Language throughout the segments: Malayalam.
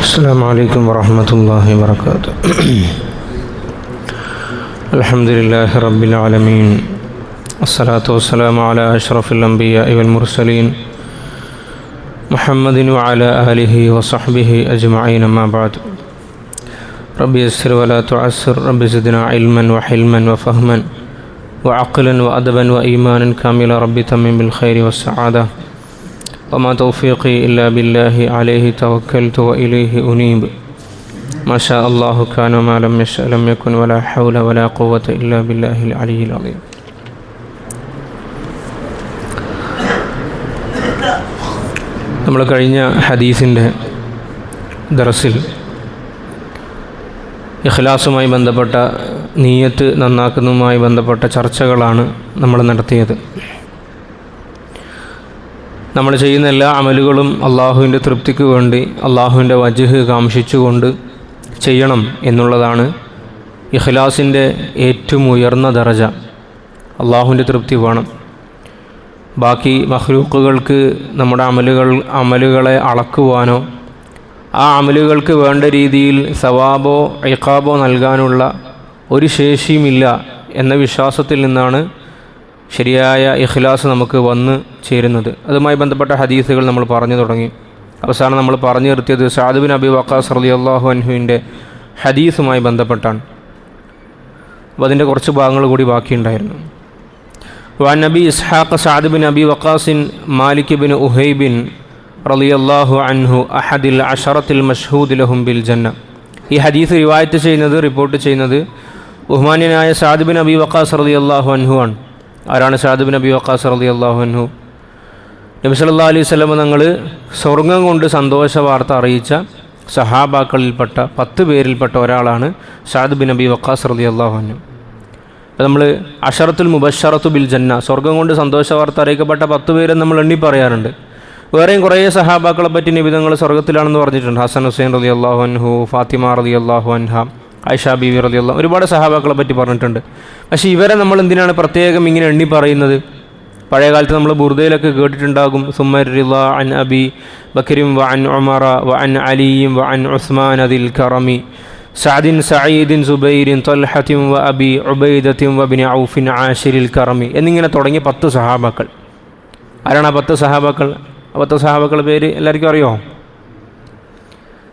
السلام عليكم ورحمة الله وبركاته. الحمد لله رب العالمين، الصلاة والسلام على أشرف الأنبياء والمرسلين محمد وعلى آله وصحبه أجمعين. ما بعد، رب يسر ولا تعسر، رب زدنا علما وحلما وفهما وعقلا وأدبا وإيمانا كاملا، رب تمم بالخير والسعادة، وما توفيقي إلا بالله عليه توكلت وإليه أنيب. ما شاء الله كان وما لم يشأ لم يكن، ولا حول ولا قوة إلا بالله العلي العظيم. നമ്മൾ കഴിഞ്ഞ ഹദീസിൻ്റെ ദർസിൽ ഇഖ്ലാസുമായി ബന്ധപ്പെട്ട നിയ്യത്ത് നന്നാക്കുന്നതുമായി ബന്ധപ്പെട്ട ചർച്ചകളാണ് നമ്മൾ നടത്തിയത്. നമ്മൾ ചെയ്യുന്ന എല്ലാ അമലുകളും അള്ളാഹുവിൻ്റെ തൃപ്തിക്ക് വേണ്ടി അള്ളാഹുവിൻ്റെ വജ്ഹ് കാംക്ഷിച്ചുകൊണ്ട് ചെയ്യണം എന്നുള്ളതാണ് ഇഖ്ലാസിൻ്റെ ഏറ്റവും ഉയർന്ന ദറജ. അള്ളാഹുവിൻ്റെ തൃപ്തി വേണം. ബാക്കി മഖ്ലൂഖുകൾക്ക് നമ്മുടെ അമലുകളെ അളക്കുവാനോ ആ അമലുകൾക്ക് വേണ്ട രീതിയിൽ സവാബോ ഇഖാബോ നൽകാനുള്ള ഒരു ശേഷിയുമില്ല എന്ന വിശ്വാസത്തിൽ നിന്നാണ് ശരിയായ ഇഖ്ലാസ് നമുക്ക് വന്ന് ചേരുന്നത്. അതുമായി ബന്ധപ്പെട്ട ഹദീസുകൾ നമ്മൾ പറഞ്ഞു തുടങ്ങി. അവസാനം നമ്മൾ പറഞ്ഞു നിർത്തിയത് സഅദ് ബിൻ അബി വഖാസ് റളിയല്ലാഹു അൻഹുവിൻ്റെ ഹദീസുമായി ബന്ധപ്പെട്ടാണ്. അപ്പോൾ അതിൻ്റെ കുറച്ച് ഭാഗങ്ങൾ കൂടി ബാക്കിയുണ്ടായിരുന്നു. വഅൻ നബി ഇസ്ഹാഖ് സഅദ് ബിൻ അബി വഖാസിൻ മാലിക് ബിൻ ഉഹൈബിൻ റളിയല്ലാഹു അൻഹു അഹദിൽ അശറത്തിൽ മഷ്ഹൂദ് ലഹും ബിൽ ജന്ന. ഈ ഹദീസ് റിപ്പോർട്ട് ചെയ്യുന്നത് ബഹുമാന്യനായ സഅദ് ബിൻ അബി വഖാസ് റളിയല്ലാഹു അൻഹു ആണ്. ആരാണ് സഅദ് ബിൻ അബി വഖാസ് റളിയല്ലാഹു അൻഹു? നബി സല്ലല്ലാഹു അലൈഹി വസല്ലം തങ്ങൾ സ്വർഗ്ഗം കൊണ്ട് സന്തോഷ വാർത്ത അറിയിച്ച സഹാബാക്കളിൽപ്പെട്ട 10 പേരിൽപ്പെട്ട ഒരാളാണ് സഅദ് ബിൻ അബി വഖാസ് റളിയല്ലാഹു അൻഹു. അപ്പോൾ നമ്മൾ അശറത്തുൽ മുബശ്ശറത്തു ബിൽ ജന്ന, സ്വർഗ്ഗം കൊണ്ട് സന്തോഷ വാർത്ത അറിയിക്കപ്പെട്ട 10 പേരെ നമ്മൾ എണ്ണി പറയാറുണ്ട്. വേറെയും കുറേ സഹാബാക്കളെ പറ്റി നബി തങ്ങൾ സ്വർഗ്ഗത്തിലാണെന്ന് പറഞ്ഞിട്ടുണ്ട്. ഹസൻ ഹുസൈൻ റളിയല്ലാഹു അൻഹു, ഫാത്തിമ റളിയല്ലാഹു അൻഹ, ആയിഷ ബീവി റളിയല്ലാഹു, ഒരുപാട് സഹാബാക്കളെ പറ്റി പറഞ്ഞിട്ടുണ്ട്. പക്ഷേ ഇവരെ നമ്മൾ എന്തിനാണ് പ്രത്യേകം ഇങ്ങനെ എണ്ണി പറയുന്നത്? പഴയ കാലത്ത് നമ്മൾ ബുർദയിലൊക്കെ കേട്ടിട്ടുണ്ടാകും. സുമ്മ റിളാ അൻ അബി ബക്രിൻ വ അൻ ഉമറ വ അൻ അലിയും വ അൻ ഉസ്മാൻ ദിൽ കറമി സഅദിൻ സഈദിൻ സുബൈരിൻ ത്വൽഹത്തിൻ വ അബി ഉബൈദത്തിൻ വ ബിൻ ഔഫിൻ ആശിരിൽ കറമി എന്നിങ്ങനെ തുടങ്ങിയ 10 സഹാബാക്കൾ. ആരാണ് ആ 10 സഹാബാക്കൾ? 10 സഹാബാക്കളുടെ പേര് എല്ലാവർക്കും അറിയുമോ?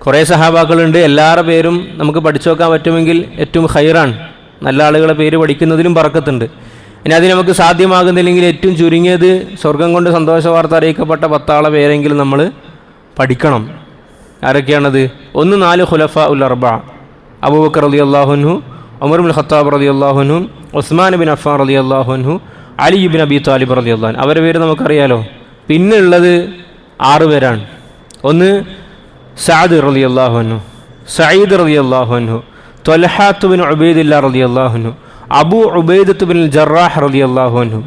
കുറേ സഹാബാക്കളുണ്ട്. എല്ലാവരുടെ പേരും നമുക്ക് പഠിച്ചു നോക്കാൻ പറ്റുമെങ്കിൽ ഏറ്റവും ഖൈറാണ്. നല്ല ആളുകളെ പേര് പഠിക്കുന്നതിലും ബറക്കത്തുണ്ട്. ഇനി അത് നമുക്ക് സാധ്യമാകുന്നില്ലെങ്കിൽ ഏറ്റവും ചുരുങ്ങിയത് സ്വർഗം കൊണ്ട് സന്തോഷ വാർത്ത അറിയിക്കപ്പെട്ട 10 ആളെ പേരെങ്കിലും നമ്മൾ പഠിക്കണം. ആരൊക്കെയാണത്? 4 ഖുലഫാ ഉൽ അർബ, അബൂബക്കർ റളിയല്ലാഹു അൻഹു, ഉമർ ഇബ്നുൽ ഖത്താബ് റളിയല്ലാഹു അൻഹു, ഉസ്മാൻ ബിൻ അഫ്ഫാൻ റളിയല്ലാഹു അൻഹു, അലി ഇബ്നു അബി താലിബ് റളിയല്ലാഹു അൻഹു. അവരുടെ പേര് നമുക്കറിയാലോ. പിന്നെ ഉള്ളത് 6 പേരാണ്. ഒന്ന് സഅദ് റളിയല്ലാഹു അൻഹു, സഈദ് റളിയല്ലാഹു അൻഹു, ത്വൽഹാത്ത് ബിൻ ഉബൈദില്ലാഹ് റളിയല്ലാഹു അൻഹു, അബൂ ഉബൈദത്ത് ബിൻ ജറാഹ് റളിയല്ലാഹു അൻഹു,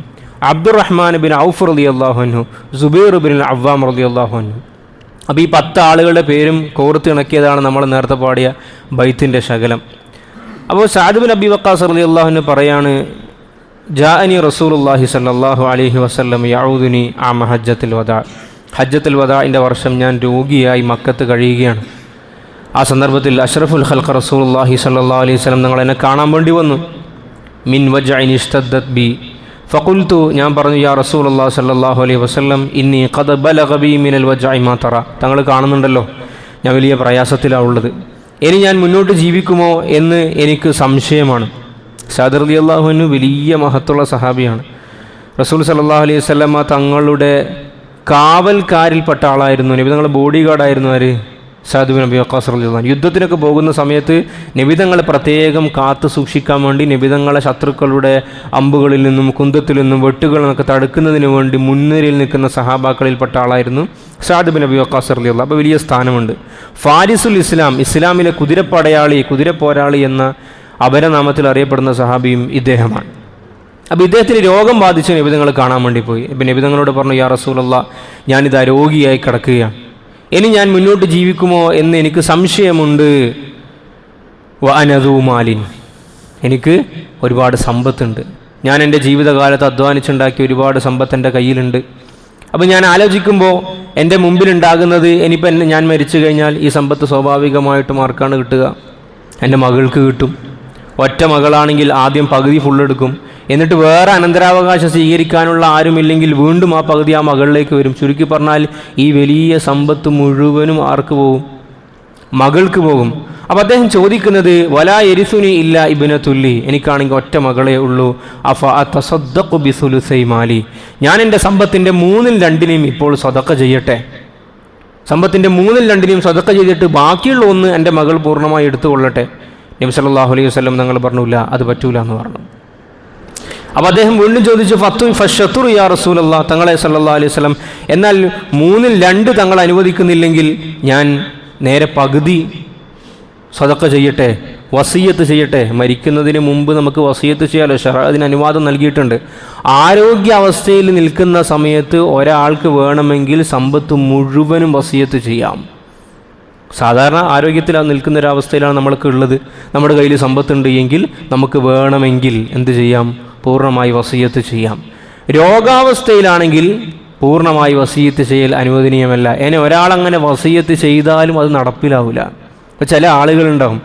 അബ്ദുറഹ്മാൻ ബിൻ ഔഫ് റളിയല്ലാഹു അൻഹു, സുബൈർ ബിൻ അവ്വാം റളിയല്ലാഹു അൻഹു. അപ്പോൾ ഈ 10 ആളുകളുടെ പേരും കോർത്ത് ഇണക്കിയതാണ് നമ്മൾ നേരത്തെ പാടിയ ബൈത്തിൻ്റെ ശകലം. അപ്പോൾ സഅദ് ബിൻ അബി വഖാസ് റളിയല്ലാഹു അൻഹു പറയാണ്, ജാഅനി റസൂലുള്ളാഹി സ്വല്ലല്ലാഹു അലൈഹി വസല്ലം യഊദുനി ആമ ഹജ്ജത്തുൽ വദാ. ഹജ്ജത്തുൽ വദാഇൻ്റെ വർഷം ഞാൻ രോഗിയായി മക്കത്ത് കഴിയുകയാണ്. ആ സന്ദർഭത്തിൽ അഷ്റഫുൽ ഖൽഖ് റസൂലുള്ളാഹി സ്വല്ലല്ലാഹു അലൈഹി വസല്ലം തങ്ങൾ എന്നെ കാണാൻ വേണ്ടി വന്നു. മിൻ വജ്ഇൻ ഇഷ്തദ്ദത് ബി ഫഖുൽതു, ഞാൻ പറഞ്ഞു, യാ റസൂലുള്ളാഹി സ്വല്ലല്ലാഹു അലൈഹി വസല്ലം ഇന്നി ഖദ് ബലഗ ബി മിനൽ വജ്ഇ മാ തറ. തങ്ങൾ കാണുന്നുണ്ടല്ലോ ഞാൻ വലിയ പ്രയാസത്തിലാണ് ഉള്ളത്. ഇനി ഞാൻ മുന്നോട്ട് ജീവിക്കുമോ എന്ന് എനിക്ക് സംശയമാണ്. സഅദ് റളിയല്ലാഹു അൻഹു വലിയ മഹത്തുള്ള സഹാബിയാണ്. റസൂൽ സ്വല്ലല്ലാഹു അലൈഹി വസല്ലം തങ്ങളുടെ കാവൽക്കാരിൽപ്പെട്ട ആളായിരുന്നു. നബി തങ്ങളുടെ ബോഡി ഗാർഡായിരുന്നു ആര്? സഅദ് ബിൻ അബി വഖാസ് റളിയല്ലാഹു അൻഹു. യുദ്ധത്തിനൊക്കെ പോകുന്ന സമയത്ത് നബി തങ്ങളെ പ്രത്യേകം കാത്തു സൂക്ഷിക്കാൻ വേണ്ടി നബി തങ്ങളെ ശത്രുക്കളുടെ അമ്പുകളിൽ നിന്നും കുന്തത്തിൽ നിന്നും വെട്ടുകളിൽ നിന്നൊക്കെ തടുക്കുന്നതിന് വേണ്ടി മുൻനിരയിൽ നിൽക്കുന്ന സഹാബാക്കളിൽപ്പെട്ട ആളായിരുന്നു സഅദ് ബിൻ അബി വഖാസ് റളിയല്ലാഹു. അപ്പോൾ വലിയ സ്ഥാനമുണ്ട്. ഫാരിസുൽ ഇസ്ലാം, ഇസ്ലാമിലെ കുതിരപ്പോരാളി എന്ന അപരനാമത്തിൽ അറിയപ്പെടുന്ന സഹാബിയും ഇദ്ദേഹമാണ്. അപ്പോൾ ഇദ്ദേഹത്തിന് രോഗം ബാധിച്ച് നബി തങ്ങൾ കാണാൻ വേണ്ടി പോയി. അപ്പോൾ നബി തങ്ങളോട് പറഞ്ഞു, യാ റസൂലല്ലാഹ്, ഞാനിതാ രോഗിയായി കിടക്കുകയാണ്. ഇനി ഞാൻ മുന്നോട്ട് ജീവിക്കുമോ എന്ന് എനിക്ക് സംശയമുണ്ട്. വ അനദൂ മാലിൻ, എനിക്ക് ഒരുപാട് സമ്പത്തുണ്ട്. ഞാൻ എൻ്റെ ജീവിതകാലത്ത് അധ്വാനിച്ചുണ്ടാക്കിയ ഒരുപാട് സമ്പത്ത് എൻ്റെ കയ്യിലുണ്ട്. അപ്പോൾ ഞാൻ ആലോചിക്കുമ്പോൾ എൻ്റെ മുമ്പിലുണ്ടാകുന്നത് ഇനിയിപ്പോൾ ഞാൻ മരിച്ചു കഴിഞ്ഞാൽ ഈ സമ്പത്ത് സ്വാഭാവികമായിട്ടും ആർക്കാണ് കിട്ടുക? എൻ്റെ മകൾക്ക് കിട്ടും. ഒറ്റ മകളാണെങ്കിൽ ആദ്യം പകുതി ഫുള്ളെടുക്കും. എന്നിട്ട് വേറെ അനന്തരാവകാശം സ്വീകരിക്കാനുള്ള ആരുമില്ലെങ്കിൽ വീണ്ടും ആ പകുതി ആ മകളിലേക്ക് വരും. ചുരുക്കി പറഞ്ഞാൽ ഈ വലിയ സമ്പത്ത് മുഴുവനും ആർക്ക് പോകും? മകൾക്ക് പോകും. അപ്പോൾ അദ്ദേഹം ചോദിക്കുന്നത് വലാ യരിസുനി ഇല്ല ഇബ്നതുല്ലി, എനിക്കാണെങ്കിൽ ഒറ്റ മകളെ ഉള്ളൂ. അഫ അതസദ്ദഖു ബിസുലുസൈ മാലി, ഞാൻ എൻ്റെ സമ്പത്തിൻ്റെ 2/3 ഇപ്പോൾ സദഖ ചെയ്യട്ടെ? സമ്പത്തിൻ്റെ 2/3 സദഖ ചെയ്തിട്ട് ബാക്കിയുള്ള 1 എൻ്റെ മകൾ പൂർണ്ണമായി എടുത്തുകൊള്ളട്ടെ? നബി സല്ലല്ലാഹു അലൈഹി വസല്ലം തങ്ങൾ പറഞ്ഞില്ല, അത് പറ്റൂല എന്ന് പറഞ്ഞു. അപ്പോൾ അദ്ദേഹം വീണ്ടും ചോദിച്ചു ഫശതുർ യാ റസൂലല്ലാഹ്, തങ്ങളെ സല്ലല്ലാഹു അലൈഹി വസല്ലം, എന്നാൽ 2/3 തങ്ങൾ അനുവദിക്കുന്നില്ലെങ്കിൽ ഞാൻ നേരെ പകുതി സദഖ ചെയ്യട്ടെ, വസിയത്ത് ചെയ്യട്ടെ? മരിക്കുന്നതിന് മുമ്പ് നമുക്ക് വസിയത്ത് ചെയ്യാലോ, ശറഅ് അതിന് അനുവാദം നൽകിയിട്ടുണ്ട്. ആരോഗ്യാവസ്ഥയിൽ നിൽക്കുന്ന സമയത്ത് ഒരാൾക്ക് വേണമെങ്കിൽ സമ്പത്ത് മുഴുവനും വസിയത്ത് ചെയ്യാം. സാധാരണ ആരോഗ്യത്തിൽ നിൽക്കുന്ന ഒരവസ്ഥയിലാണ് നമ്മൾക്ക് ഉള്ളത്. നമ്മുടെ കയ്യിൽ സമ്പത്തുണ്ട് എങ്കിൽ നമുക്ക് വേണമെങ്കിൽ എന്ത് ചെയ്യാം? പൂർണ്ണമായി വസിയത്ത് ചെയ്യാം. രോഗാവസ്ഥയിലാണെങ്കിൽ പൂർണ്ണമായി വസിയത്ത് ചെയ്യൽ അനുവദനീയമല്ല. ഇനി ഒരാളങ്ങനെ വസിയത്ത് ചെയ്താലും അത് നടപ്പിലാവില്ല. അപ്പോൾ ചില ആളുകളുണ്ടാവും,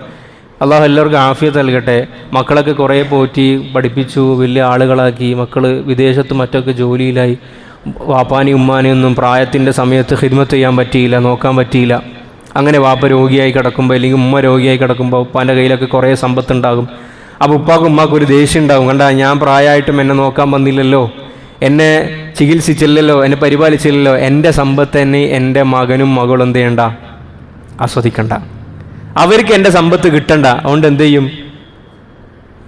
അള്ളാഹു എല്ലാവർക്കും ആഫിയത്ത് നൽകട്ടെ, മക്കളൊക്കെ കുറേ പോറ്റി പഠിപ്പിച്ചു, വലിയ ആളുകളാക്കി, മക്കൾ വിദേശത്ത് മറ്റൊക്കെ ജോലിയിലായി, വാപ്പാനെയും ഉമ്മാനെയൊന്നും പ്രായത്തിൻ്റെ സമയത്ത് ഖിദ്മത്ത് ചെയ്യാൻ പറ്റിയില്ല, നോക്കാൻ പറ്റിയില്ല. അങ്ങനെ വാപ്പ രോഗിയായി കിടക്കുമ്പോൾ അല്ലെങ്കിൽ ഉമ്മ രോഗിയായി കിടക്കുമ്പോൾ ഉപ്പാൻ്റെ കയ്യിലൊക്കെ കുറേ സമ്പത്തുണ്ടാകും. അപ്പോൾ ഉപ്പാക്കും ഉമ്മാക്കും ഒരു ദേഷ്യം ഉണ്ടാകും, കണ്ടാ ഞാൻ പ്രായമായിട്ടും എന്നെ നോക്കാൻ വന്നില്ലല്ലോ, എന്നെ ചികിത്സിച്ചില്ലല്ലോ, എന്നെ പരിപാലിച്ചില്ലല്ലോ, എൻ്റെ സമ്പത്ത് തന്നെ എൻ്റെ മകനും മകളും എന്ത് ചെയ്യണ്ട? ആസ്വദിക്കണ്ട, അവർക്ക് എൻ്റെ സമ്പത്ത് കിട്ടണ്ട. അതുകൊണ്ട് എന്ത് ചെയ്യും?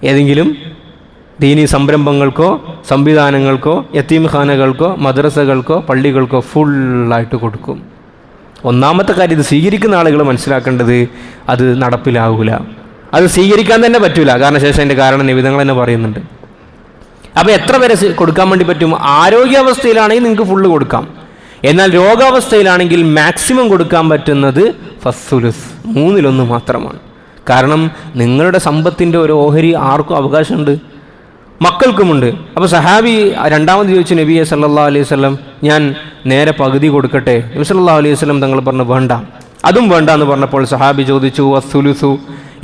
ഏതെങ്കിലും ദീനി സംരംഭങ്ങൾക്കോ സംവിധാനങ്ങൾക്കോ യതീംഖാനകൾക്കോ മദ്രസകൾക്കോ പള്ളികൾക്കോ ഫുള്ളായിട്ട് കൊടുക്കും. ഒന്നാമത്തെ കാര്യം, ഇത് സ്വീകരിക്കുന്ന ആളുകൾ മനസ്സിലാക്കേണ്ടത് അത് നടപ്പിലാവില്ല, അത് സ്വീകരിക്കാൻ തന്നെ പറ്റൂല. കാരണം ശേഷം അതിൻ്റെ കാരണം നിബിധങ്ങൾ തന്നെ പറയുന്നുണ്ട്. അപ്പോൾ എത്ര പേരെ കൊടുക്കാൻ വേണ്ടി പറ്റും? ആരോഗ്യാവസ്ഥയിലാണെങ്കിൽ നിങ്ങൾക്ക് ഫുള്ള് കൊടുക്കാം. എന്നാൽ രോഗാവസ്ഥയിലാണെങ്കിൽ മാക്സിമം കൊടുക്കാൻ പറ്റുന്നത് ഫസ്സുലുസ്, 1/3 മാത്രമാണ്. കാരണം നിങ്ങളുടെ സമ്പത്തിൻ്റെ ഒരു ഓഹരി ആർക്കും അവകാശമുണ്ട്? മക്കൾക്കുമുണ്ട്. അപ്പോൾ സഹാബി രണ്ടാമത് ചോദിച്ചു നബിയെ സല്ലല്ലാഹു അലൈഹി വസല്ലം, ഞാൻ നേരെ പകുതി കൊടുക്കട്ടെ? നബി സല്ലല്ലാഹു അലൈഹി വസല്ലം തങ്ങൾ പറഞ്ഞു വേണ്ട, അതും വേണ്ട എന്ന് പറഞ്ഞപ്പോൾ സഹാബി ചോദിച്ചു വസ്സുലുസു,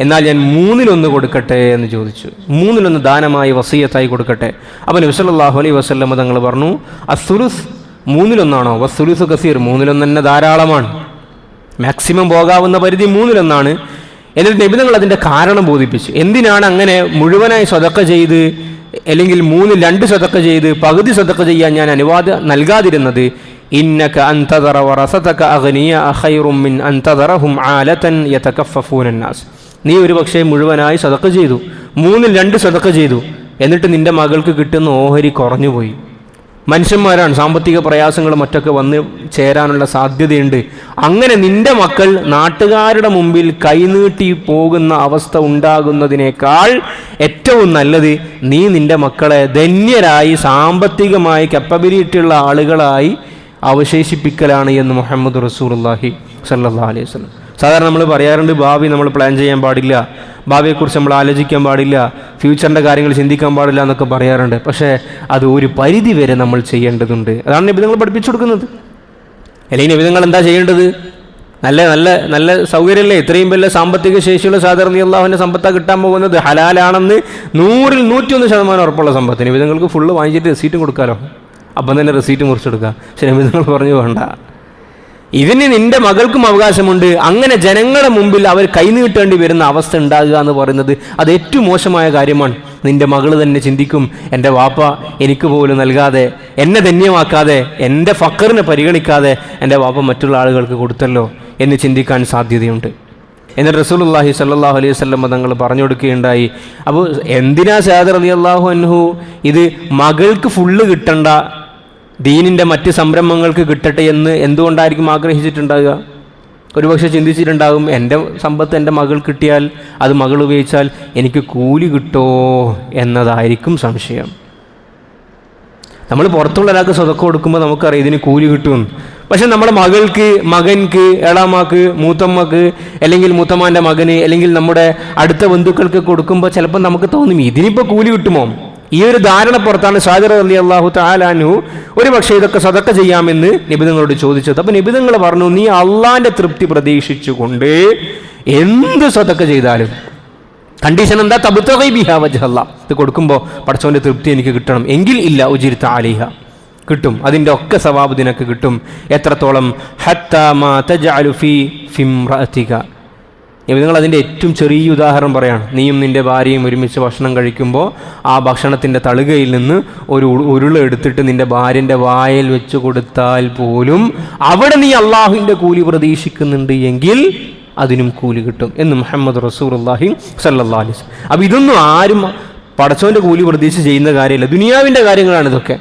എന്നാൽ ഞാൻ 1/3 കൊടുക്കട്ടെ എന്ന് ചോദിച്ചു. 1/3 ദാനമായി വസിയത്തായി കൊടുക്കട്ടെ? അപ്പോൾ നബി സല്ലല്ലാഹു അലൈഹി വസല്ലം തങ്ങൾ പറഞ്ഞു അസ്സുലുസ് 1/3 വസ്സുലുസു കസീർ, 1/3 തന്നെ ധാരാളമാണ്, മാക്സിമം പോകാവുന്ന പരിധി 1/3. എന്നിട്ട് നബി തങ്ങൾ അതിൻ്റെ കാരണം ബോധിപ്പിച്ചു. എന്തിനാണ് അങ്ങനെ മുഴുവനായി സദഖ ചെയ്ത് അല്ലെങ്കിൽ 2/3 സദഖ ചെയ്ത് പകുതി സദഖ ചെയ്യാൻ ഞാൻ അനുവാദം നൽകാതിരുന്നത്? ഇന്നക അൻതദറ വറസതക അഗ്നിയ ഖൈറും മിൻ അൻതദറഹും ആലതൻ യതകഫഫൂന അന്നാസ്. നീ ഒരു പക്ഷേ മുഴുവനായി സദഖ ചെയ്തു, 2/3 സദഖ ചെയ്തു, എന്നിട്ട് നിന്റെ മകൾക്ക് കിട്ടുന്ന ഓഹരി കുറഞ്ഞുപോയി. മനുഷ്യന്മാരാണ്, സാമ്പത്തിക പ്രയാസങ്ങൾ മറ്റൊക്കെ വന്ന് ചേരാനുള്ള സാധ്യതയുണ്ട്. അങ്ങനെ നിന്റെ മക്കൾ നാട്ടുകാരുടെ മുമ്പിൽ കൈനീട്ടി പോകുന്ന അവസ്ഥ ഉണ്ടാകുന്നതിനേക്കാൾ ഏറ്റവും നല്ലത് നീ നിന്റെ മക്കളെ ധന്യരായി സാമ്പത്തികമായി കപ്പബിലിറ്റിയുള്ള ആളുകളായി അവശേഷിപ്പിക്കലാണ് എന്ന് മുഹമ്മദ് റസൂലുള്ളാഹി സ്വല്ലല്ലാഹു അലൈഹി വസല്ലം. സാധാരണ നമ്മൾ പറയാറുണ്ട്, ഭാവി നമ്മൾ പ്ലാൻ ചെയ്യാൻ പാടില്ല, ഭാവിയെക്കുറിച്ച് നമ്മൾ ആലോചിക്കാൻ പാടില്ല, ഫ്യൂച്ചറിൻ്റെ കാര്യങ്ങൾ ചിന്തിക്കാൻ പാടില്ല എന്നൊക്കെ പറയാറുണ്ട്. പക്ഷേ അത് ഒരു പരിധി വരെ നമ്മൾ ചെയ്യേണ്ടതുണ്ട്. അതാണ് നബിതങ്ങൾ പഠിപ്പിച്ചു കൊടുക്കുന്നത്. അല്ലെങ്കിൽ നബിതങ്ങൾ എന്താ ചെയ്യേണ്ടത്? നല്ല നല്ല നല്ല സൗകര്യമല്ലേ? ഇത്രയും വലിയ സാമ്പത്തിക ശേഷിയുള്ള സാദർ റളിയല്ലാഹുവിൻ്റെ സമ്പത്താണ് കിട്ടാൻ പോകുന്നത്. ഹലാലാണെന്ന് 100-ൽ 101% ഉറപ്പുള്ള സമ്പത്തിന് നബിതങ്ങൾക്ക് ഫുള്ള് വാങ്ങിച്ചിട്ട് റെസീറ്റും കൊടുക്കാമല്ലോ, അപ്പം തന്നെ റെസീറ്റ് മുറിച്ചെടുക്കുക. പക്ഷേ നബിതങ്ങൾ പറഞ്ഞു വേണ്ട, ഇതിന് നിന്റെ മകൾക്കും അവകാശമുണ്ട്. അങ്ങനെ ജനങ്ങളുടെ മുമ്പിൽ അവർ കൈനീട്ടേണ്ടി വരുന്ന അവസ്ഥ ഉണ്ടാകുക എന്ന് പറയുന്നത് അത് ഏറ്റവും മോശമായ കാര്യമാണ്. നിന്റെ മകൾ തന്നെ ചിന്തിക്കും, എൻ്റെ വാപ്പ എനിക്ക് പോലും നൽകാതെ, എന്നെ ധന്യമാക്കാതെ, എൻ്റെ ഫക്കറിനെ പരിഗണിക്കാതെ എൻ്റെ വാപ്പ മറ്റുള്ള ആളുകൾക്ക് കൊടുത്തല്ലോ എന്ന് ചിന്തിക്കാൻ സാധ്യതയുണ്ട്. എന്നിട്ട് റസൂലുള്ളാഹി സ്വല്ലല്ലാഹു അലൈഹി വസല്ലം തങ്ങൾ പറഞ്ഞു കൊടുക്കുകയുണ്ടായി. അപ്പോൾ എന്തിനാ സഅദ് റളിയല്ലാഹു അൻഹു ഇത് മകൾക്ക് ഫുള്ള് കിട്ടണ്ട, ദീനിൻ്റെ മറ്റ് സംരംഭങ്ങൾക്ക് കിട്ടട്ടെ എന്ന് എന്തുകൊണ്ടായിരിക്കും ആഗ്രഹിച്ചിട്ടുണ്ടാകുക? ഒരുപക്ഷെ ചിന്തിച്ചിട്ടുണ്ടാകും, എൻ്റെ സമ്പത്ത് എൻ്റെ മകൾ കിട്ടിയാൽ അത് മകൾ ഉപയോഗിച്ചാൽ എനിക്ക് കൂലി കിട്ടുമോ എന്നതായിരിക്കും സംശയം. നമ്മൾ പുറത്തുള്ള ഒരാൾക്ക് സ്വതക്ക കൊടുക്കുമ്പോൾ നമുക്കറിയാം ഇതിന് കൂലി കിട്ടുമെന്ന്. പക്ഷെ നമ്മുടെ മകൾക്ക്, മകൻക്ക്, ഏളാമാക്ക്, മൂത്തമ്മക്ക്, അല്ലെങ്കിൽ മൂത്തമ്മാൻ്റെ മകന്, അല്ലെങ്കിൽ നമ്മുടെ അടുത്ത ബന്ധുക്കൾക്ക് കൊടുക്കുമ്പോൾ ചിലപ്പോൾ നമുക്ക് തോന്നും ഇതിനിപ്പോൾ കൂലി കിട്ടുമോ? ഈ ഒരു ധാരണ പുറത്താണ് സാദിർ റളിയല്ലാഹു തആല അൻഹു ഒരു പക്ഷേ ഇതൊക്കെ സദക്ക ചെയ്യാമെന്ന് നബി തങ്ങളോട് ചോദിച്ചത്. അപ്പോൾ നബി തങ്ങൾ പറഞ്ഞു, നീ അള്ളാന്റെ തൃപ്തി പ്രതീക്ഷിച്ചുകൊണ്ട് എന്ത് സദക്ക ചെയ്താലും കണ്ടീഷൻ എന്താ? തബ്തഗി ബിഹാ വജ്ഹല്ലാഹ്. ഇത് കൊടുക്കുമ്പോൾ പടച്ചവന്റെ തൃപ്തി എനിക്ക് കിട്ടണം എങ്കിൽ ഇല്ല ഉജിർത അലൈഹ, കിട്ടും, അതിൻ്റെ ഒക്കെ സവാബ് നിനക്ക് കിട്ടും. എത്രത്തോളം? ഹത്താ മാ തജഅലു ഫീ ഫിംറഅതിക. നിങ്ങൾ അതിൻ്റെ ഏറ്റവും ചെറിയ ഉദാഹരണം പറയാണ്. നീയും നിൻ്റെ ഭാര്യയും ഒരുമിച്ച് ഭക്ഷണം കഴിക്കുമ്പോൾ ആ ഭക്ഷണത്തിൻ്റെ തളുകയിൽ നിന്ന് ഒരു ഉരുള എടുത്തിട്ട് നിൻ്റെ ഭാര്യൻ്റെ വായിൽ വെച്ച് കൊടുത്താൽ പോലും അവിടെ നീ അള്ളാഹുവിൻ്റെ കൂലി പ്രതീക്ഷിക്കുന്നുണ്ട് എങ്കിൽ അതിനും കൂലി കിട്ടും എന്ന് മുഹമ്മദ് റസൂലുള്ളാഹി സ്വല്ലല്ലാഹു അലൈഹി വസല്ലം. അപ്പോൾ ഇതൊന്നും ആരും പടച്ചവൻ്റെ കൂലി പ്രതീക്ഷിച്ച് ചെയ്യുന്ന കാര്യമല്ല, ദുനിയാവിൻ്റെ കാര്യങ്ങളാണ് ഇതൊക്കെ,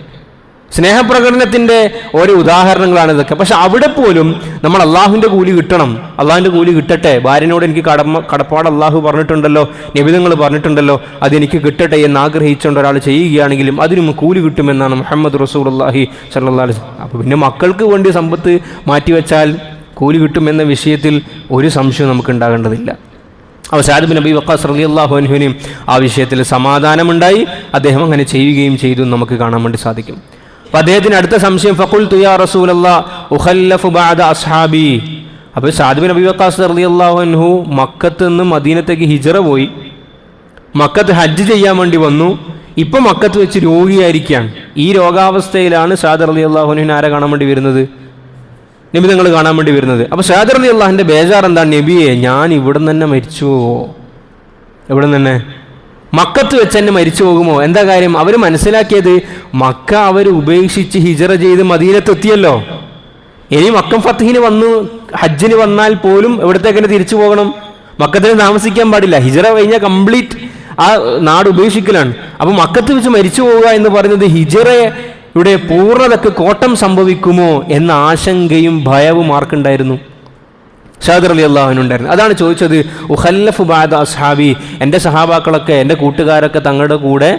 സ്നേഹപ്രകടനത്തിൻ്റെ ഓരോ ഉദാഹരണങ്ങളാണ് ഇതൊക്കെ. പക്ഷെ അവിടെ പോലും നമ്മൾ അള്ളാഹുവിൻ്റെ കൂലി കിട്ടണം, അള്ളാഹുവിൻ്റെ കൂലി കിട്ടട്ടെ. ഭാര്യനോട് എനിക്ക് കടപ്പാട് അള്ളാഹു പറഞ്ഞിട്ടുണ്ടല്ലോ, നബിതങ്ങൾ പറഞ്ഞിട്ടുണ്ടല്ലോ, അതെനിക്ക് കിട്ടട്ടെ എന്ന് ആഗ്രഹിച്ചുകൊണ്ട് ഒരാൾ ചെയ്യുകയാണെങ്കിലും അതിനും കൂലി കിട്ടുമെന്നാണ് മുഹമ്മദ് റസൂലുള്ളാഹി സ്വല്ലല്ലാഹു അലൈഹി വസല്ലം. അപ്പോൾ പിന്നെ മക്കൾക്ക് വേണ്ടി സമ്പത്ത് മാറ്റിവെച്ചാൽ കൂലി കിട്ടുമെന്ന വിഷയത്തിൽ ഒരു സംശയവും നമുക്ക് ഉണ്ടാകേണ്ടതില്ല. അപ്പോൾ സഅദ് ബിൻ അബീ വഖാസ് റളിയല്ലാഹു അൻഹുവിനും ആ വിഷയത്തിൽ സമാധാനമുണ്ടായി, അദ്ദേഹം അങ്ങനെ ചെയ്യുകയും ചെയ്തു എന്ന് നമുക്ക് കാണാൻ വേണ്ടി സാധിക്കും. അപ്പോൾ അദ്ദേഹത്തിന് അടുത്ത സംശയം, ഫഖുൽതു യാ റസൂലല്ലാഹ് ഉഖല്ലഫു ബഅദ അസ്ഹാബി. അപ്പോൾ സഅദ് ബിൻ അബീ വഖാസ് റളിയല്ലാഹു അൻഹു മക്കത്ത് നിന്ന് മദീനത്തേക്ക് ഹിജ്റ പോയി, മക്കത്ത് ഹജ്ജ് ചെയ്യാൻ വേണ്ടി വന്നു. ഇപ്പം മക്കത്ത് വെച്ച് രോഗിയായിരിക്കുകയാണ്. ഈ രോഗാവസ്ഥയിലാണ് സഅദ് റളിയല്ലാഹു അൻഹുവിനെ ആരെ കാണാൻ വേണ്ടി വരുന്നത്? നബി തങ്ങൾ കാണാൻ വേണ്ടി വരുന്നത്. അപ്പോൾ സഅദ് റളിയല്ലാഹുവിൻ്റെ ബേജാർ എന്താണ്? നബിയെ, ഞാൻ ഇവിടെ നിന്ന് തന്നെ മരിച്ചു പോവോ? ഇവിടെ നിന്ന് തന്നെ മക്കത്ത് വെച്ച് തന്നെ മരിച്ചു പോകുമോ? എന്താ കാര്യം? അവർ മനസ്സിലാക്കിയത് മക്ക അവർ ഉപേക്ഷിച്ച് ഹിജ്റ ചെയ്ത് മദീനത്തെത്തിയല്ലോ, ഇനി മക്കം ഫത്ഹിന് വന്നു ഹജ്ജിന് വന്നാൽ പോലും എവിടത്തേക്ക് തിരിച്ചു പോകണം? മക്കത്തിന് താമസിക്കാൻ പാടില്ല. ഹിജ്റ കഴിഞ്ഞാൽ കംപ്ലീറ്റ് ആ നാട് ഉപേക്ഷിക്കലാണ്. അപ്പോൾ മക്കത്ത് വെച്ച് മരിച്ചു പോവുക എന്ന് പറയുന്നത് ഹിജ്റയുടെ പൂർണ്ണതയ്ക്ക് കോട്ടം സംഭവിക്കുമോ എന്ന ആശങ്കയും ഭയവും ആർക്കുണ്ടായിരുന്നു? സഅദ് റളിയല്ലാഹു അൻഹു ഉണ്ടായിരുന്നു. അതാണ് ചോദിച്ചത്, ഉഖല്ലഫു ബഅദ അസ്ഹാബി, എൻ്റെ സഹാബാക്കളൊക്കെ എൻ്റെ കൂട്ടുകാരൊക്കെ തങ്ങളുടെ കൂടെ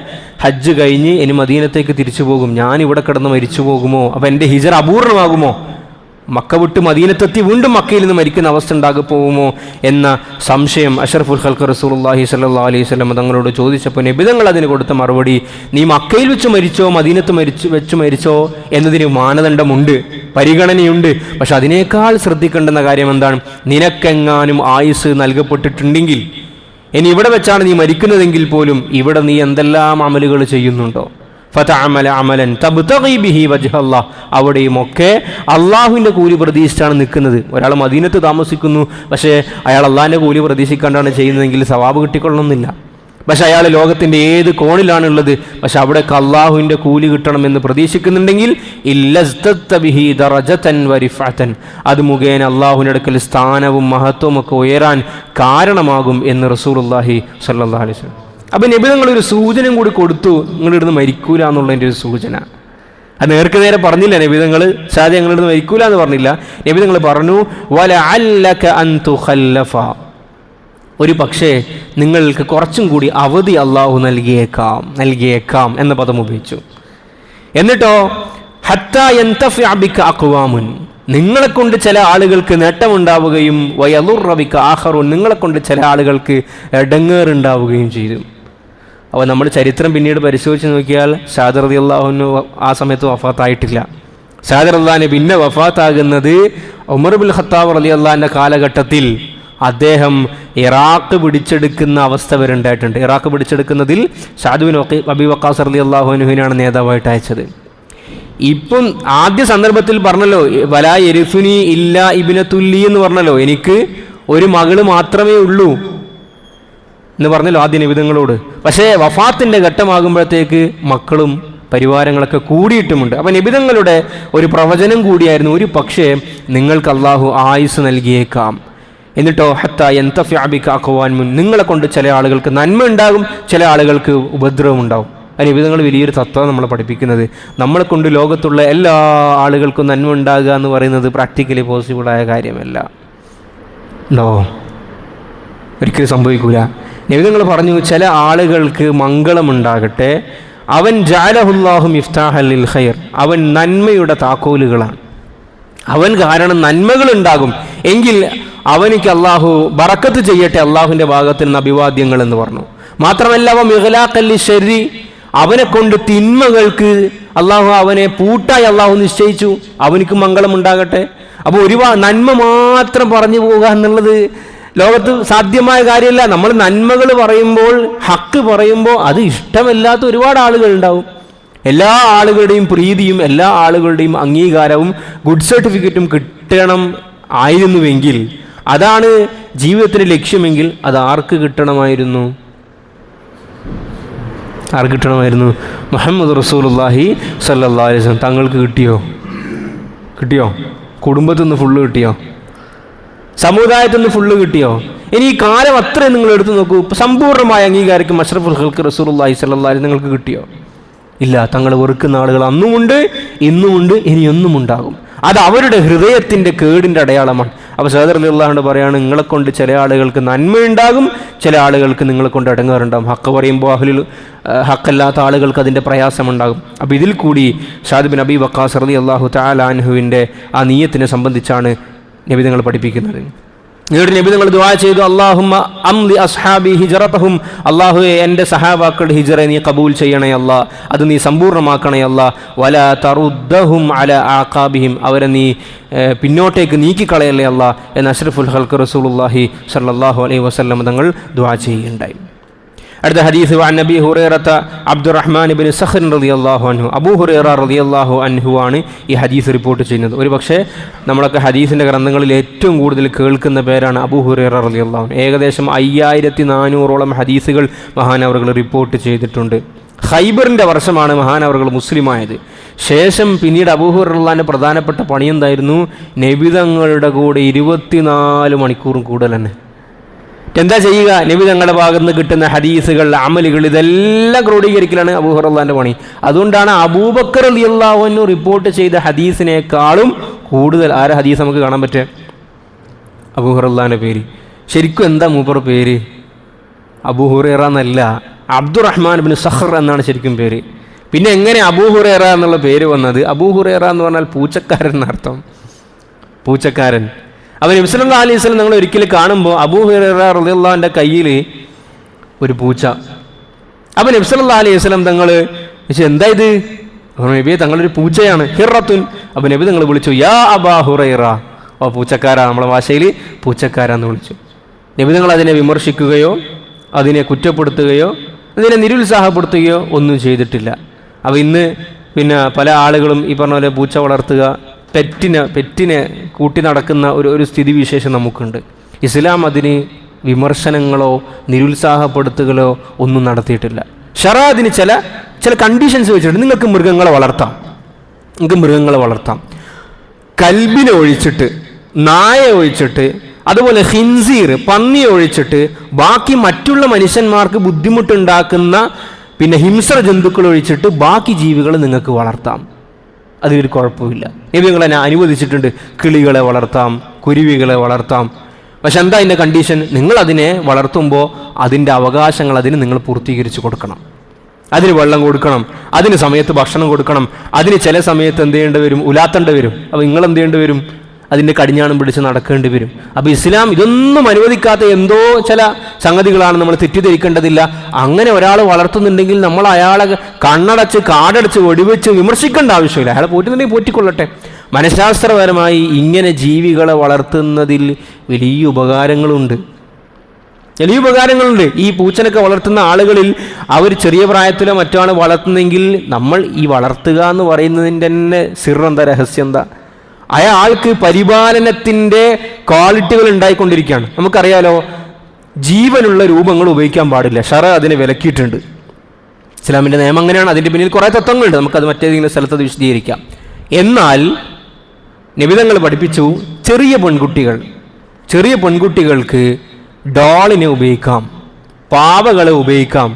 ഹജ്ജ് കഴിഞ്ഞ് ഇനി മദീനത്തേക്ക് തിരിച്ചു പോകും, ഞാൻ ഇവിടെ കിടന്ന് മരിച്ചു പോകുമോ? അപ്പോൾ എൻ്റെ ഹിജ്റ അപൂർണമാകുമോ? മക്ക വിട്ട് മദീനത്തെത്തി വീണ്ടും മക്കയിൽ നിന്ന് മരിക്കുന്ന അവസ്ഥ ഉണ്ടാകുമോ എന്ന സംശയം അഷ്റഫുൽ ഖൽഖ് റസൂലുള്ളാഹി സ്വല്ലല്ലാഹു അലൈഹി വസല്ലം തങ്ങളോട് ചോദിച്ചപ്പോൾ നബി തങ്ങൾ അതിന് കൊടുത്ത മറുപടി, നീ മക്കയിൽ വെച്ച് മരിച്ചോ മദീനത്ത് വെച്ച് മരിച്ചോ എന്നതിന് മാനദണ്ഡമുണ്ട്, പരിഗണനയുണ്ട്. പക്ഷെ അതിനേക്കാൾ ശ്രദ്ധിക്കേണ്ടുന്ന കാര്യം എന്താണ്? നിനക്കെങ്ങാനും ആയുസ് നൽകപ്പെട്ടിട്ടുണ്ടെങ്കിൽ, ഇനി ഇവിടെ വെച്ചാണ് നീ മരിക്കുന്നതെങ്കിൽ പോലും ഇവിടെ നീ എന്തെല്ലാം അമലുകൾ ചെയ്യുന്നുണ്ടോ? ഫതഅമല അമലൻ തബ്തഗി ബിഹി വജ്ഹല്ലാഹ്, അവിടെയുമൊക്കെ അള്ളാഹുവിൻ്റെ കൂലി പ്രതീക്ഷിച്ചാണ് നിൽക്കുന്നത്. ഒരാൾ മദീനത്ത് താമസിക്കുന്നു, പക്ഷേ അയാൾ അള്ളാഹിൻ്റെ കൂലി പ്രതീക്ഷിക്കാണ്ടാണ് ചെയ്യുന്നതെങ്കിൽ സവാബ് കിട്ടിക്കൊള്ളണമെന്നില്ല. പക്ഷെ അയാൾ ലോകത്തിൻ്റെ ഏത് കോണിലാണുള്ളത്, പക്ഷെ അവിടേക്ക് അള്ളാഹുവിൻ്റെ കൂലി കിട്ടണമെന്ന് പ്രതീക്ഷിക്കുന്നുണ്ടെങ്കിൽ ഇല്ലസ്തത്ത ബിഹി ദറജതൻ വരിഫഅതൻ, അത് മുഖേന അള്ളാഹുവിൻ്റെ അടുക്കൽ സ്ഥാനവും മഹത്വവും ഒക്കെ ഉയരാൻ കാരണമാകും എന്ന് റസൂലുള്ളാഹി സ്വല്ലല്ലാഹു അലൈഹി വസല്ലം. അപ്പം നബി തങ്ങളൊരു സൂചന കൂടി കൊടുത്തു, നിങ്ങളിടുന്ന് മരിക്കൂല എന്നുള്ളതിൻ്റെ ഒരു സൂചന. അത് നേർക്ക് നേരെ പറഞ്ഞില്ല നബി തങ്ങൾ, സാദ് ഞങ്ങളിടുന്ന് മരിക്കൂല എന്ന് പറഞ്ഞില്ല. നബി തങ്ങൾ പറഞ്ഞു, വലഅല്ലക അൻ തുഖല്ലഫ, ഒരു പക്ഷേ നിങ്ങൾക്ക് കുറച്ചും കൂടി അവധി അള്ളാഹു നൽകിയേക്കാം എന്ന പദം ഉപയോഗിച്ചു. എന്നിട്ടോ ഹത്താ യന്തഫിഅ ബിക അഖ്വാമുൻ, നിങ്ങളെ കൊണ്ട് ചില ആളുകൾക്ക് നേട്ടമുണ്ടാവുകയും വയളുറ ബിക ആഖറുൻ, നിങ്ങളെ കൊണ്ട് ചില ആളുകൾക്ക് ഇടങ്ങേറുണ്ടാവുകയും ചെയ്തു. അപ്പോൾ നമ്മൾ ചരിത്രം പിന്നീട് പരിശോധിച്ച് നോക്കിയാൽ സഅദ് റളിയല്ലാഹു അൻഹു ആ സമയത്ത് വഫാത്തായിട്ടില്ല. സഅദ് റളിയല്ലാഹു പിന്നെ വഫാത്താകുന്നത് ഉമർ ഇബ്നുൽ ഖത്താബ് റളിയല്ലാഹുവിൻ്റെ കാലഘട്ടത്തിൽ അദ്ദേഹം ഇറാഖ് പിടിച്ചെടുക്കുന്ന അവസ്ഥ വരെ ഉണ്ടായിട്ടുണ്ട്. ഇറാഖ് പിടിച്ചെടുക്കുന്നതിൽ സഅദ് ബിൻ അബീ വഖാസ് റളിയല്ലാഹു അൻഹുവിനാണ് നേതാവായിട്ട് അയച്ചത്. ഇപ്പം ആദ്യ സന്ദർഭത്തിൽ പറഞ്ഞല്ലോ, വലാ യരിസുനി ഇല്ലാ ഇബ്നതുല്ലി എന്ന് പറഞ്ഞല്ലോ, എനിക്ക് ഒരു മകള് മാത്രമേ ഉള്ളൂ എന്ന് പറഞ്ഞല്ലോ ആദ്യ നബിതങ്ങളോട്. പക്ഷേ വഫാത്തിൻ്റെ ഘട്ടമാകുമ്പോഴത്തേക്ക് മക്കളും പരിവാരങ്ങളൊക്കെ കൂടിയിട്ടുമുണ്ട്. അപ്പം നബിതങ്ങളുടെ ഒരു പ്രവചനം കൂടിയായിരുന്നു, ഒരു പക്ഷേ നിങ്ങൾക്ക് അള്ളാഹു ആയുസ് നൽകിയേക്കാം. എന്നിട്ടോ ഹത്താ യന്തഫിഅ ബിക അഖ്വാമുൻ, നിങ്ങളെ കൊണ്ട് ചില ആളുകൾക്ക് നന്മ ഉണ്ടാകും, ചില ആളുകൾക്ക് ഉപദ്രവം ഉണ്ടാകും. നബിതങ്ങൾ വലിയൊരു തത്വം നമ്മളെ പഠിപ്പിക്കുന്നത്, നമ്മളെ കൊണ്ട് ലോകത്തുള്ള എല്ലാ ആളുകൾക്കും നന്മ ഉണ്ടാകുക എന്ന് പറയുന്നത് പ്രാക്ടിക്കലി പോസിബിളായ കാര്യമല്ല. ഉണ്ടോ? ഒരിക്കലും സംഭവിക്കൂല. നബിതങ്ങൾ പറഞ്ഞു, ചില ആളുകൾക്ക് മംഗളമുണ്ടാകട്ടെ, അവൻ ജഅലഹുല്ലാഹു മിഫ്താഹൻ ലിൽ ഖൈർ, അവൻ നന്മയുടെ താക്കോലുകളാണ്, അവൻ കാരണം നന്മകളുണ്ടാകും എങ്കിൽ അവനിക്ക് അള്ളാഹു ബറക്കത്ത് ചെയ്യട്ടെ അള്ളാഹുവിൻ്റെ ഭാഗത്തിൽ നിന്ന് അഭിവാദ്യങ്ങൾ എന്ന് പറഞ്ഞു. മാത്രമല്ല അവ മിഗ്ലാഖൻ ലിശ്ശർരി, അവനെ കൊണ്ട് തിന്മകൾക്ക് അള്ളാഹു അവനെ പൂട്ടായി അള്ളാഹു നിശ്ചയിച്ചു. അവനിക്ക് മംഗളം ഉണ്ടാകട്ടെ. അപ്പോൾ ഒരുപാട് നന്മ മാത്രം പറഞ്ഞു പോവുക എന്നുള്ളത് ലോകത്ത് സാധ്യമായ കാര്യമല്ല. നമ്മൾ നന്മകൾ പറയുമ്പോൾ, ഹക്ക് പറയുമ്പോൾ അത് ഇഷ്ടമല്ലാത്ത ഒരുപാട് ആളുകൾ ഉണ്ടാവും. എല്ലാ ആളുകളുടെയും പ്രീതിയും എല്ലാ ആളുകളുടെയും അംഗീകാരവും ഗുഡ് സർട്ടിഫിക്കറ്റും കിട്ടണം ആയിരുന്നുവെങ്കിൽ, അതാണ് ജീവിതത്തിൻ്റെ ലക്ഷ്യമെങ്കിൽ, അത് ആർക്ക് കിട്ടണമായിരുന്നു? മുഹമ്മദ് റസൂലുള്ളാഹി സ്വല്ലല്ലാഹു അലൈഹി വസല്ലം തങ്ങൾക്ക് കിട്ടിയോ? കുടുംബത്തിൽ നിന്ന് ഫുള്ള് കിട്ടിയോ? സമുദായത്തിൽ നിന്ന് ഫുള്ള് കിട്ടിയോ? ഇനി ഈ കാലം അത്രയും നിങ്ങൾ എടുത്തു നോക്കൂ. സമ്പൂർണ്ണമായ അംഗീകാരിക്കും അഷ്റഫുൽ ഖൽഖ് റസൂലുള്ളാഹി സ്വല്ലല്ലാഹു അലൈഹി വസല്ലം നിങ്ങൾക്ക് കിട്ടിയോ? ഇല്ല. തങ്ങൾ വെറുക്കുന്ന ആളുകൾ അന്നുമുണ്ട്, ഇന്നുമുണ്ട്, ഇനിയൊന്നും ഉണ്ടാകും. അത് അവരുടെ ഹൃദയത്തിൻ്റെ കേടിൻ്റെ അടയാളമാണ്. അപ്പോൾ സഹോദരൻ റളിയല്ലാഹു പറയാണ്, നിങ്ങളെ കൊണ്ട് ചില ആളുകൾക്ക് നന്മയുണ്ടാകും, ചില ആളുകൾക്ക് നിങ്ങളെ കൊണ്ട് ഇടങ്ങേറുണ്ടാകും. ഹക്ക് പറയുമ്പോൾ ഹക്കല്ലാത്ത ആളുകൾക്ക് അതിൻ്റെ പ്രയാസമുണ്ടാകും. അപ്പോൾ ഇതിൽ കൂടി സഅദ് ബിൻ അബീ വഖാസ് റളിയല്ലാഹു തആല അൻഹുവിൻ്റെ ആ നിയ്യത്തിനെ സംബന്ധിച്ചാണ് നബി തങ്ങൾ പഠിപ്പിക്കുന്നത്. എന്നിട്ട് നബി തങ്ങൾ ദുആ ചെയ്തു, അല്ലാഹുമ്മ അംദി അസ്ഹാബി ഹിജ്റതഹും, അല്ലാഹുവേ എൻ്റെ സഹാബാക്കളുടെ ഹിജ്റ നീ കബൂൽ ചെയ്യണേ അല്ലാ, അത് നീ സമ്പൂർണ്ണമാക്കണേ അല്ലാ. വലാ തറുദ്ദഹും അലാ ആഖാബിഹിം, അവരെ നീ പിന്നോട്ടേക്ക് നീക്കിക്കളയല്ലേ അല്ലാ എന്ന് അഷ്റഫുൽ ഖൽഖ് റസൂലുള്ളാഹി സ്വല്ലല്ലാഹു അലൈഹി വസല്ലം തങ്ങൾ ദുആ ചെയ്യുകയുണ്ടായി. അടുത്ത ഹദീസ് വഅൻ അബീ ഹുറൈറത അബ്ദുറഹ്മാൻ ഇബ്നു സഖർ റളിയല്ലാഹു അൻഹു, അബൂ ഹുറൈറ റളിയല്ലാഹു അൻഹു ആണ് ഈ ഹദീസ് റിപ്പോർട്ട് ചെയ്യുന്നത്. ഒരു പക്ഷേ നമ്മളൊക്കെ ഹദീസിൻ്റെ ഗ്രന്ഥങ്ങളിൽ ഏറ്റവും കൂടുതൽ കേൾക്കുന്ന പേരാണ് അബൂ ഹുറൈറ റളിയല്ലാഹു അൻഹു. ഏകദേശം 5400ഓളം ഹദീസുകൾ മഹാനവറുകൾ റിപ്പോർട്ട് ചെയ്തിട്ടുണ്ട്. ഖൈബറിൻ്റെ വർഷമാണ് മഹാനവറുകൾ മുസ്ലിമായത്. ശേഷം പിന്നീട് അബൂ ഹുറൈറയുടെ പ്രധാനപ്പെട്ട പണി എന്തായിരുന്നു? നബിതങ്ങളുടെ കൂടെ 24 മണിക്കൂറും കൂടുതൽ തന്നെ എന്താ ചെയ്യുക? നബി തങ്ങളുടെ ഭാഗത്ത് നിന്ന് കിട്ടുന്ന ഹദീസുകൾ, അമലുകൾ, ഇതെല്ലാം ക്രോഡീകരിക്കലാണ് അബൂ ഹുറൈറയുടെ പണി. അതുകൊണ്ടാണ് അബൂബക്കർ റളിയല്ലാഹു അൻഹു റിപ്പോർട്ട് ചെയ്ത ഹദീസിനേക്കാളും കൂടുതൽ ആരെ ഹദീസ് നമുക്ക് കാണാൻ പറ്റുക? അബൂ ഹുറൈറയുടെ പേര്. ശരിക്കും എന്താ മൂപ്പർ പേര്? അബൂ ഹുറൈറ എന്നല്ല, അബ്ദുറഹ്മാൻ ഇബ്നു സഖർ എന്നാണ് ശരിക്കും പേര്. പിന്നെ എങ്ങനെ അബൂ ഹുറൈറ എന്നുള്ള പേര് വന്നത്? അബൂ ഹുറൈറ എന്ന് പറഞ്ഞാൽ പൂച്ചക്കാരൻ എന്നർത്ഥം, പൂച്ചക്കാരൻ. അപ്പോൾ നബി സല്ലല്ലാഹു അലൈഹി വസല്ലം നിങ്ങൾ ഒരിക്കലും കാണുമ്പോൾ അബൂ ഹുറൈറ റളിയല്ലാഹുവിൻ്റെ കയ്യിൽ ഒരു പൂച്ച. അപ്പോൾ നബി സല്ലല്ലാഹു അലൈഹി വസല്ലം തങ്ങൾ എന്താ ഇത്? നബിയെ തങ്ങളൊരു പൂച്ചയാണ്, ഹിറത്തുൻ. അപ്പോൾ നബി തങ്ങൾ വിളിച്ചു, യാ അബാ ഹുറൈറ, ഓ പൂച്ചക്കാരാ, നമ്മളെ ഭാഷയിൽ പൂച്ചക്കാരാന്ന് വിളിച്ചു. നബി തങ്ങൾ അതിനെ വിമർശിക്കുകയോ അതിനെ കുറ്റപ്പെടുത്തുകയോ അതിനെ നിരുത്സാഹപ്പെടുത്തുകയോ ഒന്നും ചെയ്തിട്ടില്ല. അപ്പോൾ ഇന്ന് പിന്നെ പല ആളുകളും ഈ പറഞ്ഞ പോലെ പൂച്ച വളർത്തുക, പെറ്റിനെ കൂട്ടി നടക്കുന്ന ഒരു സ്ഥിതിവിശേഷം നമുക്കുണ്ട്. ഇസ്ലാം അതിന് വിമർശനങ്ങളോ നിരുത്സാഹപ്പെടുത്തുകയോ ഒന്നും നടത്തിയിട്ടില്ല. ശറഅ അതിന് ചില കണ്ടീഷൻസ് വെച്ചിട്ട് നിങ്ങൾക്ക് മൃഗങ്ങളെ വളർത്താം. കൽബിനെ ഒഴിച്ചിട്ട്, നായെ ഒഴിച്ചിട്ട്, അതുപോലെ ഖിൻസീർ പന്നിയെ ഒഴിച്ചിട്ട് ബാക്കി മറ്റുള്ള മനുഷ്യന്മാർക്ക് ബുദ്ധിമുട്ടുണ്ടാക്കുന്ന പിന്നെ ഹിംസ്ര ജന്തുക്കൾ ഒഴിച്ചിട്ട് ബാക്കി ജീവികളെ നിങ്ങൾക്ക് വളർത്താം. അതിനൊരു കുഴപ്പമില്ല. നബി തങ്ങൾ എന്നെ അനുവദിച്ചിട്ടുണ്ട്. കിളികളെ വളർത്താം, കുരുവികളെ വളർത്താം. പക്ഷെ എന്താ അതിൻ്റെ കണ്ടീഷൻ? നിങ്ങൾ അതിനെ വളർത്തുമ്പോൾ അതിൻ്റെ അവകാശങ്ങൾ അതിന് നിങ്ങൾ പൂർത്തീകരിച്ച് കൊടുക്കണം. അതിന് വെള്ളം കൊടുക്കണം, അതിന് സമയത്ത് ഭക്ഷണം കൊടുക്കണം, അതിന് ചില സമയത്ത് എന്ത് ചെയ്യേണ്ടി വരും? ഉലാത്തേണ്ടി വരും. അപ്പോൾ നിങ്ങൾ എന്ത് ചെയ്യേണ്ടി വരും? അതിൻ്റെ കടിഞ്ഞാണം പിടിച്ച് നടക്കേണ്ടി വരും. അപ്പോൾ ഇസ്ലാം ഇതൊന്നും അനുവദിക്കാത്ത എന്തോ ചില സംഗതികളാണ്, നമ്മൾ തെറ്റിദ്ധരിക്കേണ്ടതില്ല. അങ്ങനെ ഒരാൾ വളർത്തുന്നുണ്ടെങ്കിൽ നമ്മൾ അയാളെ കണ്ണടച്ച് കാടടച്ച് വെടിവെച്ച് വിമർശിക്കേണ്ട ആവശ്യമില്ല. അയാളെ പോറ്റുന്നുണ്ടെങ്കിൽ പോറ്റിക്കൊള്ളട്ടെ. മനഃശാസ്ത്രപരമായി ഇങ്ങനെ ജീവികളെ വളർത്തുന്നതിൽ വലിയ ഉപകാരങ്ങളുണ്ട്. ഈ പൂച്ചനൊക്കെ വളർത്തുന്ന ആളുകളിൽ അവർ ചെറിയ പ്രായത്തിലോ മറ്റാണ് വളർത്തുന്നതെങ്കിൽ നമ്മൾ ഈ വളർത്തുക എന്ന് പറയുന്നതിൻ്റെ തന്നെ സിറെന്താ, രഹസ്യം എന്താ? അയാൾക്ക് പരിപാലനത്തിൻ്റെ ക്വാളിറ്റികൾ ഉണ്ടായിക്കൊണ്ടിരിക്കുകയാണ്. നമുക്കറിയാലോ, ജീവനുള്ള രൂപങ്ങൾ ഉപയോഗിക്കാൻ പാടില്ല. ശറഅ അതിനെ വിലക്കിയിട്ടുണ്ട്. ഇസ്ലാമിൻ്റെ നിയമം അങ്ങനെയാണ്. അതിൻ്റെ പിന്നിൽ കുറേ തത്വങ്ങളുണ്ട്. നമുക്കത് മറ്റേതെങ്കിലും സ്ഥലത്ത് വിശദീകരിക്കാം. എന്നാൽ നബി തങ്ങൾ പഠിപ്പിച്ചു, ചെറിയ പെൺകുട്ടികൾക്ക് ഡോളിനെ ഉപയോഗിക്കാം, പാവകളെ ഉപയോഗിക്കാം.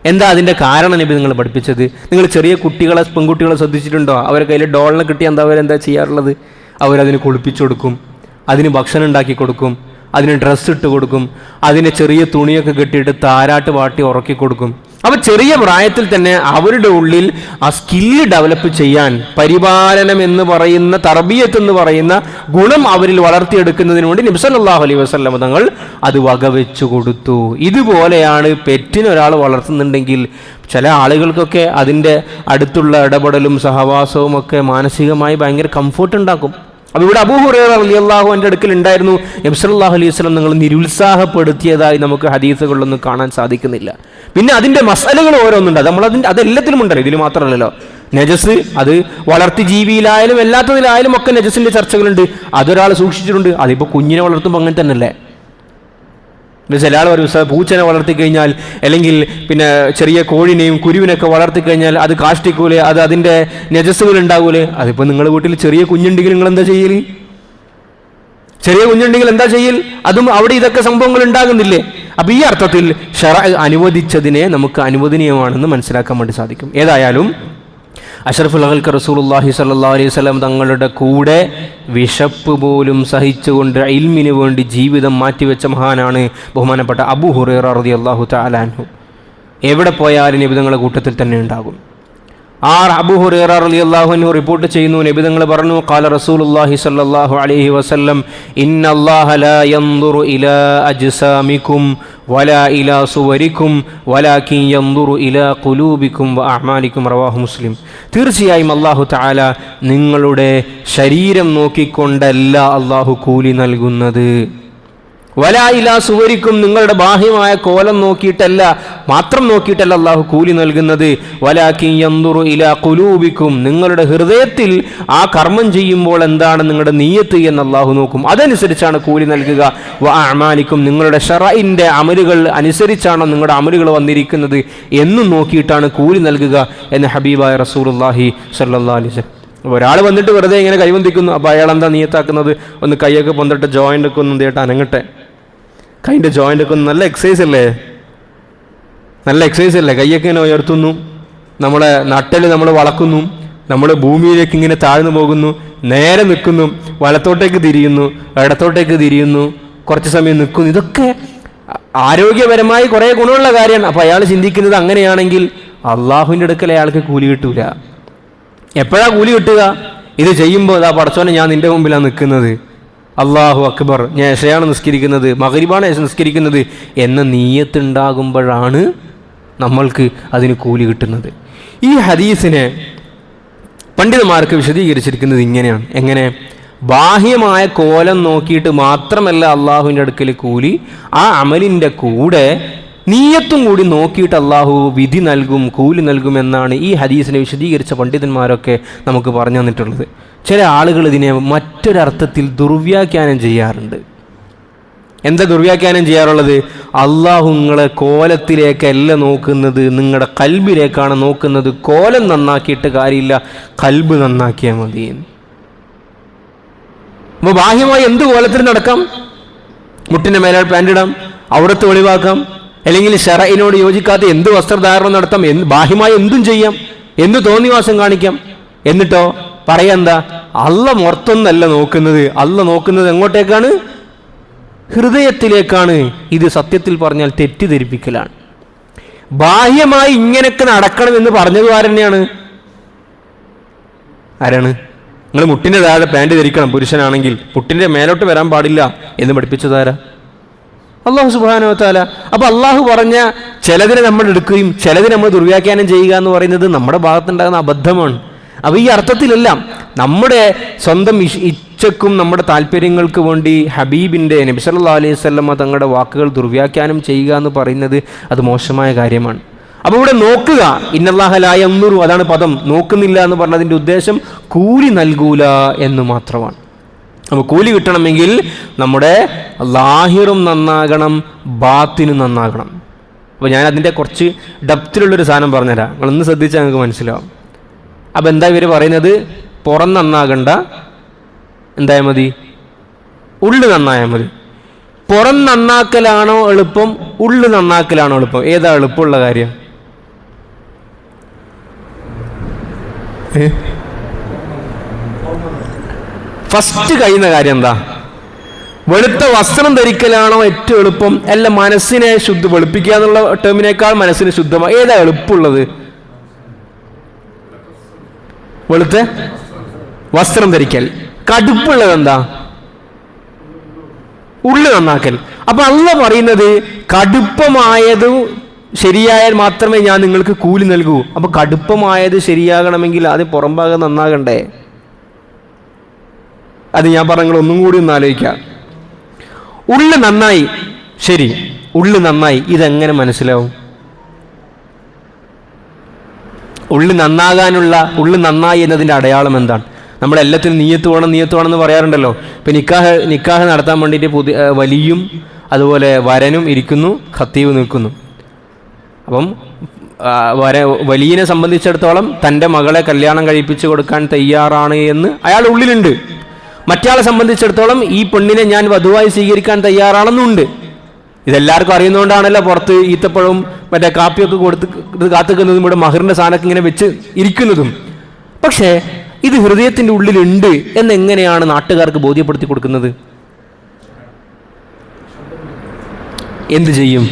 എന്താ അതിൻ്റെ കാരണം നബി നിങ്ങൾ പഠിപ്പിച്ചത്? നിങ്ങൾ ചെറിയ പെൺകുട്ടികളെ ശ്രദ്ധിച്ചിട്ടുണ്ടോ? അവരുടെ കയ്യിൽ ഡോളിനെ കിട്ടിയാൽ അവരെന്താ ചെയ്യാറുള്ളത്? അവരതിന് കുളിപ്പിച്ചു കൊടുക്കും, അതിന് ഭക്ഷണം ഉണ്ടാക്കി കൊടുക്കും, അതിന് ഡ്രസ്സ് ഇട്ട് കൊടുക്കും, അതിനെ ചെറിയ തുണിയൊക്കെ കെട്ടിയിട്ട് താരാട്ട് വാട്ടി ഉറക്കി കൊടുക്കും. അപ്പോൾ ചെറിയ പ്രായത്തിൽ തന്നെ അവരുടെ ഉള്ളിൽ ആ സ്കില്ല് ഡെവലപ്പ് ചെയ്യാൻ, പരിപാലനം എന്ന് പറയുന്ന, തർബിയത്ത് എന്ന് പറയുന്ന ഗുണം അവരിൽ വളർത്തിയെടുക്കുന്നതിന് വേണ്ടി നബി സല്ലല്ലാഹു അലൈഹി വസല്ലം തങ്ങൾ അത് വകവെച്ചു കൊടുത്തു. ഇതുപോലെയാണ് പെറ്റിനെ ഒരാൾ വളർത്തുന്നുണ്ടെങ്കിൽ ചില ആളുകൾക്കൊക്കെ അതിൻ്റെ അടുത്തുള്ള ഇടപെടലും സഹവാസവും ഒക്കെ മാനസികമായി ഭയങ്കര കംഫർട്ട് ഉണ്ടാക്കും. അപ്പോൾ ഇവിടെ അബൂ ഹുറൈറ റളിയല്ലാഹു അൻഹു അടുക്കൽ ഉണ്ടായിരുന്നു. നബി സല്ലല്ലാഹു അലൈഹി വസല്ലം നിങ്ങൾ നിരുത്സാഹപ്പെടുത്തിയതായി നമുക്ക് ഹദീസുകളിലൊന്നും കാണാൻ സാധിക്കുന്നില്ല. പിന്നെ അതിൻ്റെ മസലകൾ ഓരോന്നുണ്ട്, അതെല്ലാത്തിലും ഉണ്ടല്ലോ, ഇതിൽ മാത്രമല്ലല്ലോ. നജസ് അത് വളർത്തി ജീവിയിലായാലും എല്ലാത്തതിലായാലും ഒക്കെ നജസിൻ്റെ ചർച്ചകളുണ്ട്. അതൊരാൾ സൂക്ഷിച്ചിട്ടുണ്ട്. അതിപ്പോൾ കുഞ്ഞിനെ വളർത്തുമ്പോൾ അങ്ങനെ തന്നെയല്ലേ. ചില ആൾ ഒരു പൂച്ചനെ വളർത്തിക്കഴിഞ്ഞാൽ, അല്ലെങ്കിൽ പിന്നെ ചെറിയ കോഴിനെയും കുരുവിനൊക്കെ വളർത്തിക്കഴിഞ്ഞാൽ അത് കാഷ്ടിക്കൂലേ, അത് അതിൻ്റെ നജസ്സുകൾ ഉണ്ടാകൂലേ. അതിപ്പോൾ നിങ്ങളുടെ വീട്ടിൽ ചെറിയ കുഞ്ഞുണ്ടെങ്കിൽ നിങ്ങൾ എന്താ ചെയ്യൽ? ചെറിയ കുഞ്ഞുണ്ടെങ്കിൽ എന്താ ചെയ്യൽ? അതും അവിടെ ഇതൊക്കെ സംഭവങ്ങൾ ഉണ്ടാകുന്നില്ലേ? അപ്പം ഈ അർത്ഥത്തിൽ ശറഅ അനുവദിച്ചതിനെ നമുക്ക് അനുവദനീയമാണെന്ന് മനസ്സിലാക്കാൻ വേണ്ടി സാധിക്കും. ഏതായാലും അഷ്റഫുൽ ഖൽഖ് റസൂലുള്ളാഹി സ്വല്ലല്ലാഹു അലൈഹി വസല്ലം തങ്ങളുടെ കൂടെ വിശപ്പ് പോലും സഹിച്ചുകൊണ്ട് ഇൽമിന് വേണ്ടി ജീവിതം മാറ്റിവെച്ച മഹാനാണ് ബഹുമാനപ്പെട്ട അബൂ ഹുറൈറ റളിയല്ലാഹു തആല അൻഹു. എവിടെ പോയാലും നബി തങ്ങളുടെ കൂട്ടത്തിൽ തന്നെ ഉണ്ടാകും. അബൂ ഹുറൈറ റളിയല്ലാഹു അൻഹു റിപ്പോർട്ട് ചെയ്യുന്നു, നബി തങ്ങൾ പറഞ്ഞു, ഖാല റസൂലുള്ളാഹി സ്വല്ലല്ലാഹു അലൈഹി വസല്ലം ഇന്നല്ലാഹ ലാ യൻദുറു ഇലാ അജ്സാമികും വലാ ഇലാ സുവരിക്കും വലാകിൻ യൻദുറു ഇലാ ഖുലൂബിക്കും വഅഅമാലിക്കും. റവാഹു മുസ്ലിം. തീർച്ചയായും അല്ലാഹു തആല നിങ്ങളുടെ ശരീരം നോക്കിക്കൊണ്ടല്ല അല്ലാഹു കൂലി നൽകുന്നത്. വലാ ഇലാ സുവരിക്കും, നിങ്ങളുടെ ബാഹ്യമായ കോലം നോക്കിയിട്ടല്ല, മാത്രം നോക്കിയിട്ടല്ല അള്ളാഹു കൂലി നൽകുന്നത്. വലാകിൻ യൻദുറു ഇലാ ഖുലൂബിക്കും, നിങ്ങളുടെ ഹൃദയത്തിൽ ആ കർമ്മം ചെയ്യുമ്പോൾ എന്താണ് നിങ്ങളുടെ നിയ്യത്ത് എന്ന് അള്ളാഹു നോക്കും. അതനുസരിച്ചാണ് കൂലി നൽകുക. വഅഅമാലിക്കും, നിങ്ങളുടെ ശറഇന്റെ അമലുകൾ അനുസരിച്ചാണോ നിങ്ങളുടെ അമലുകൾ വന്നിരിക്കുന്നത് എന്നും നോക്കിയിട്ടാണ് കൂലി നൽകുക എന്ന് ഹബീബായ റസൂലുള്ളാഹി സ്വല്ലല്ലാഹു അലൈഹി വസല്ലം. ഒരാൾ വന്നിട്ട് വെറുതെ ഇങ്ങനെ കൈവന്തിക്കുന്നു. അപ്പോൾ അയാൾ എന്താ നിയ്യത്താക്കുന്നത്? ഒന്ന് കൈയൊക്കെ പൊന്നിട്ട് ജോയിൻ്റ് ഒക്കെ ഒന്ന് എന്ത് അനങ്ങട്ടെ, കൈൻ്റെ ജോയിൻ്റ് ഒക്കെ ഒന്ന് നല്ല എക്സസൈസ് അല്ലേ, നല്ല എക്സസൈസ് അല്ലേ. കൈയൊക്കെ ഇങ്ങനെ ഉയർത്തുന്നു, നമ്മളെ നട്ടൽ നമ്മൾ വളക്കുന്നു, നമ്മൾ ഭൂമിയിലേക്ക് ഇങ്ങനെ താഴ്ന്നു പോകുന്നു, നേരെ നിൽക്കുന്നു, വലത്തോട്ടേക്ക് തിരിയുന്നു, ഇടത്തോട്ടേക്ക് തിരിയുന്നു, കുറച്ച് സമയം നിൽക്കുന്നു. ഇതൊക്കെ ആരോഗ്യപരമായി കുറേ ഗുണമുള്ള കാര്യമാണ്. അപ്പോൾ അയാൾ ചിന്തിക്കുന്നത് അങ്ങനെയാണെങ്കിൽ അള്ളാഹുവിൻ്റെ അടുക്കൽ അയാൾക്ക് കൂലി കിട്ടൂല. എപ്പോഴാണ് കൂലി കിട്ടുക? ഇത് ചെയ്യുമ്പോൾ അതാ പടച്ചോനെ ഞാൻ നിൻ്റെ മുമ്പിലാണ് നിൽക്കുന്നത്, അള്ളാഹു അക്ബർ, ഞാൻ എശയാണ് നിസ്കരിക്കുന്നത്, മഗ്രിബാണ് നിസ്കരിക്കുന്നത് എന്ന നിയ്യത്തുണ്ടാകുമ്പോഴാണ് നമ്മൾക്ക് അതിന് കൂലി കിട്ടുന്നത്. ഈ ഹദീസിനെ പണ്ഡിതന്മാർക്ക് വിശദീകരിച്ചിരിക്കുന്നത് ഇങ്ങനെയാണ്. എങ്ങനെ? ബാഹ്യമായ കോലം നോക്കിയിട്ട് മാത്രമല്ല അള്ളാഹുവിൻ്റെ അടുക്കൽ കൂലി, ആ അമലിൻ്റെ കൂടെ നീയത്തും കൂടി നോക്കിയിട്ട് അള്ളാഹു വിധി നൽകും, കൂലി നൽകും എന്നാണ് ഈ ഹദീസിനെ വിശദീകരിച്ച പണ്ഡിതന്മാരൊക്കെ നമുക്ക് പറഞ്ഞു തന്നിട്ടുള്ളത്. ചില ആളുകൾ ഇതിനെ മറ്റൊരർത്ഥത്തിൽ ദുർവ്യാഖ്യാനം ചെയ്യാറുണ്ട്. എന്താ ദുർവ്യാഖ്യാനം ചെയ്യാറുള്ളത്? അള്ളാഹു നിങ്ങളെ കോലത്തിലേക്കല്ല നോക്കുന്നത്, നിങ്ങളുടെ കൽബിലേക്കാണ് നോക്കുന്നത്. കോലം നന്നാക്കിയിട്ട് കാര്യമില്ല, കൽബ് നന്നാക്കിയാൽ മതി. അപ്പോൾ ബാഹ്യമായി എന്ത് കോലത്തിൽ നടക്കാം? മുട്ടിൻ്റെ മേലെ പാൻ്റ് ഇടാം, ഔറത്ത് ഒളിവാക്കാം, അല്ലെങ്കിൽ ശറഇനോട് യോജിക്കാത്ത എന്ത് വസ്ത്രധാരണം നടത്താം, ബാഹ്യമായി എന്തും ചെയ്യാം, എന്ത് തോന്നിവാസം കാണിക്കാം. എന്നിട്ടോ പറയാന്താ? അള്ള മൊത്തൊന്നല്ല നോക്കുന്നത്, അള്ള നോക്കുന്നത് എങ്ങോട്ടേക്കാണ്? ഹൃദയത്തിലേക്കാണ്. ഇത് സത്യത്തിൽ പറഞ്ഞാൽ തെറ്റിദ്ധരിപ്പിക്കലാണ്. ബാഹ്യമായി ഇങ്ങനെയൊക്കെ നടക്കണമെന്ന് പറഞ്ഞത് ആരെന്നെയാണ്? ആരാണ്? നിങ്ങൾ മുട്ടിൻ്റെ താഴെ പാൻറ് ധരിക്കണം പുരുഷനാണെങ്കിൽ, മുട്ടിൻ്റെ മേലോട്ട് വരാൻ പാടില്ല എന്ന് പഠിപ്പിച്ചതാരാ? അള്ളാഹു സുബ്ഹാനഹു വ തആല. അപ്പോൾ അള്ളാഹു പറഞ്ഞ ചിലതിനെ നമ്മൾ എടുക്കുകയും ചിലതിനെ നമ്മൾ ദുർവ്യാഖ്യാനം ചെയ്യുക എന്ന് പറയുന്നത് നമ്മുടെ ഭാഗത്തുണ്ടാകുന്ന അബദ്ധമാണ്. അപ്പോൾ ഈ അർത്ഥത്തിലെല്ലാം നമ്മുടെ സ്വന്തം ഇച്ഛക്കും നമ്മുടെ താല്പര്യങ്ങൾക്ക് വേണ്ടി ഹബീബിൻ്റെ നബി സല്ലല്ലാഹു അലൈഹി വസല്ലം തങ്ങളുടെ വാക്കുകൾ ദുർവ്യാഖ്യാനം ചെയ്യുക എന്ന് പറയുന്നത് അത് മോശമായ കാര്യമാണ്. അപ്പോൾ ഇവിടെ നോക്കുക, ഇന്നല്ലാഹ ലാ യൻദുറു, അതാണ് പദം. നോക്കുന്നില്ല എന്ന് പറഞ്ഞതിൻ്റെ ഉദ്ദേശം കൂലി നൽകൂല എന്ന് മാത്രമാണ്. അപ്പോൾ കൂലി കിട്ടണമെങ്കിൽ നമ്മുടെ ലാഹിറും നന്നാകണം, ബാത്തിനും നന്നാകണം. അപ്പോൾ ഞാൻ അതിൻ്റെ കുറച്ച് ഡെപ്തിലുള്ളൊരു സാധനം പറഞ്ഞുതരാം, നിങ്ങളൊന്ന് ശ്രദ്ധിച്ചാൽ നിങ്ങൾക്ക് മനസ്സിലാവും. അപ്പോൾ എന്താ ഇവർ പറയുന്നത്? പുറം നന്നാകണ്ട, എന്തായാൽ മതി, ഉള്ളു നന്നായാൽ മതി. പുറം നന്നാക്കലാണോ എളുപ്പം, ഉള്ളു നന്നാക്കലാണോ എളുപ്പം? ഏതാ എളുപ്പമുള്ള കാര്യം? ഫസ്റ്റ് കഴിയുന്ന കാര്യം എന്താ? വെളുത്ത വസ്ത്രം ധരിക്കലാണോ ഏറ്റവും എളുപ്പം? അല്ല മനസ്സിനെ വെളുപ്പിക്കുക എന്നുള്ള ടേമിനേക്കാൾ മനസ്സിന് ശുദ്ധമായി ഏതാ എളുപ്പമുള്ളത്? വെളുത്ത വസ്ത്രം ധരിക്കൽ. കടുപ്പുള്ളത് എന്താ? ഉള്ളു നന്നാക്കൽ. അപ്പൊ അല്ലാഹ് പറയുന്നത് കടുപ്പമായത് ശരിയായാൽ മാത്രമേ ഞാൻ നിങ്ങൾക്ക് കൂലി നൽകൂ. അപ്പൊ കടുപ്പമായത് ശരിയാകണമെങ്കിൽ അത് പുറംഭാഗം നന്നാകണ്ടേ? അത് ഞാൻ പറഞ്ഞ ഒന്നും കൂടി ഒന്ന് ആലോചിക്കാം. ഉള്ളു നന്നായി, ശരി, ഉള്ളു നന്നായി, ഇതെങ്ങനെ മനസ്സിലാവും? ഉള്ളു നന്നായി എന്നതിൻ്റെ അടയാളം എന്താണ്? നമ്മളെല്ലാത്തിനും നീയത്ത് വേണമെന്ന് പറയാറുണ്ടല്ലോ. ഇപ്പം നിക്കാഹ് നടത്താൻ വേണ്ടിയിട്ട് വലിയും അതുപോലെ വരനും ഇരിക്കുന്നു, ഖത്തീബ് നിൽക്കുന്നു. അപ്പം വലിയനെ സംബന്ധിച്ചിടത്തോളം തൻ്റെ മകളെ കല്യാണം കഴിപ്പിച്ച് കൊടുക്കാൻ തയ്യാറാണ് എന്ന് അയാൾ ഉള്ളിലുണ്ട്. മറ്റയാളെ സംബന്ധിച്ചിടത്തോളം ഈ പെണ്ണിനെ ഞാൻ വധുവായി സ്വീകരിക്കാൻ തയ്യാറാണെന്നുണ്ട്. ഇതെല്ലാവർക്കും അറിയുന്നതുകൊണ്ടാണല്ലോ പുറത്ത് ഈത്തപ്പഴവും മറ്റേ കാപ്പിയൊക്കെ കൊടുത്ത് കാത്തുക്കുന്നതും ഇവിടെ മഹറിൻ്റെ സാധനമൊക്കെ ഇങ്ങനെ വെച്ച് ഇരിക്കുന്നതും. പക്ഷേ ഇത് ഹൃദയത്തിൻ്റെ ഉള്ളിലുണ്ട് എന്നെങ്ങനെയാണ് നാട്ടുകാർക്ക് ബോധ്യപ്പെടുത്തി കൊടുക്കുന്നത്? എന്ത് ചെയ്യും?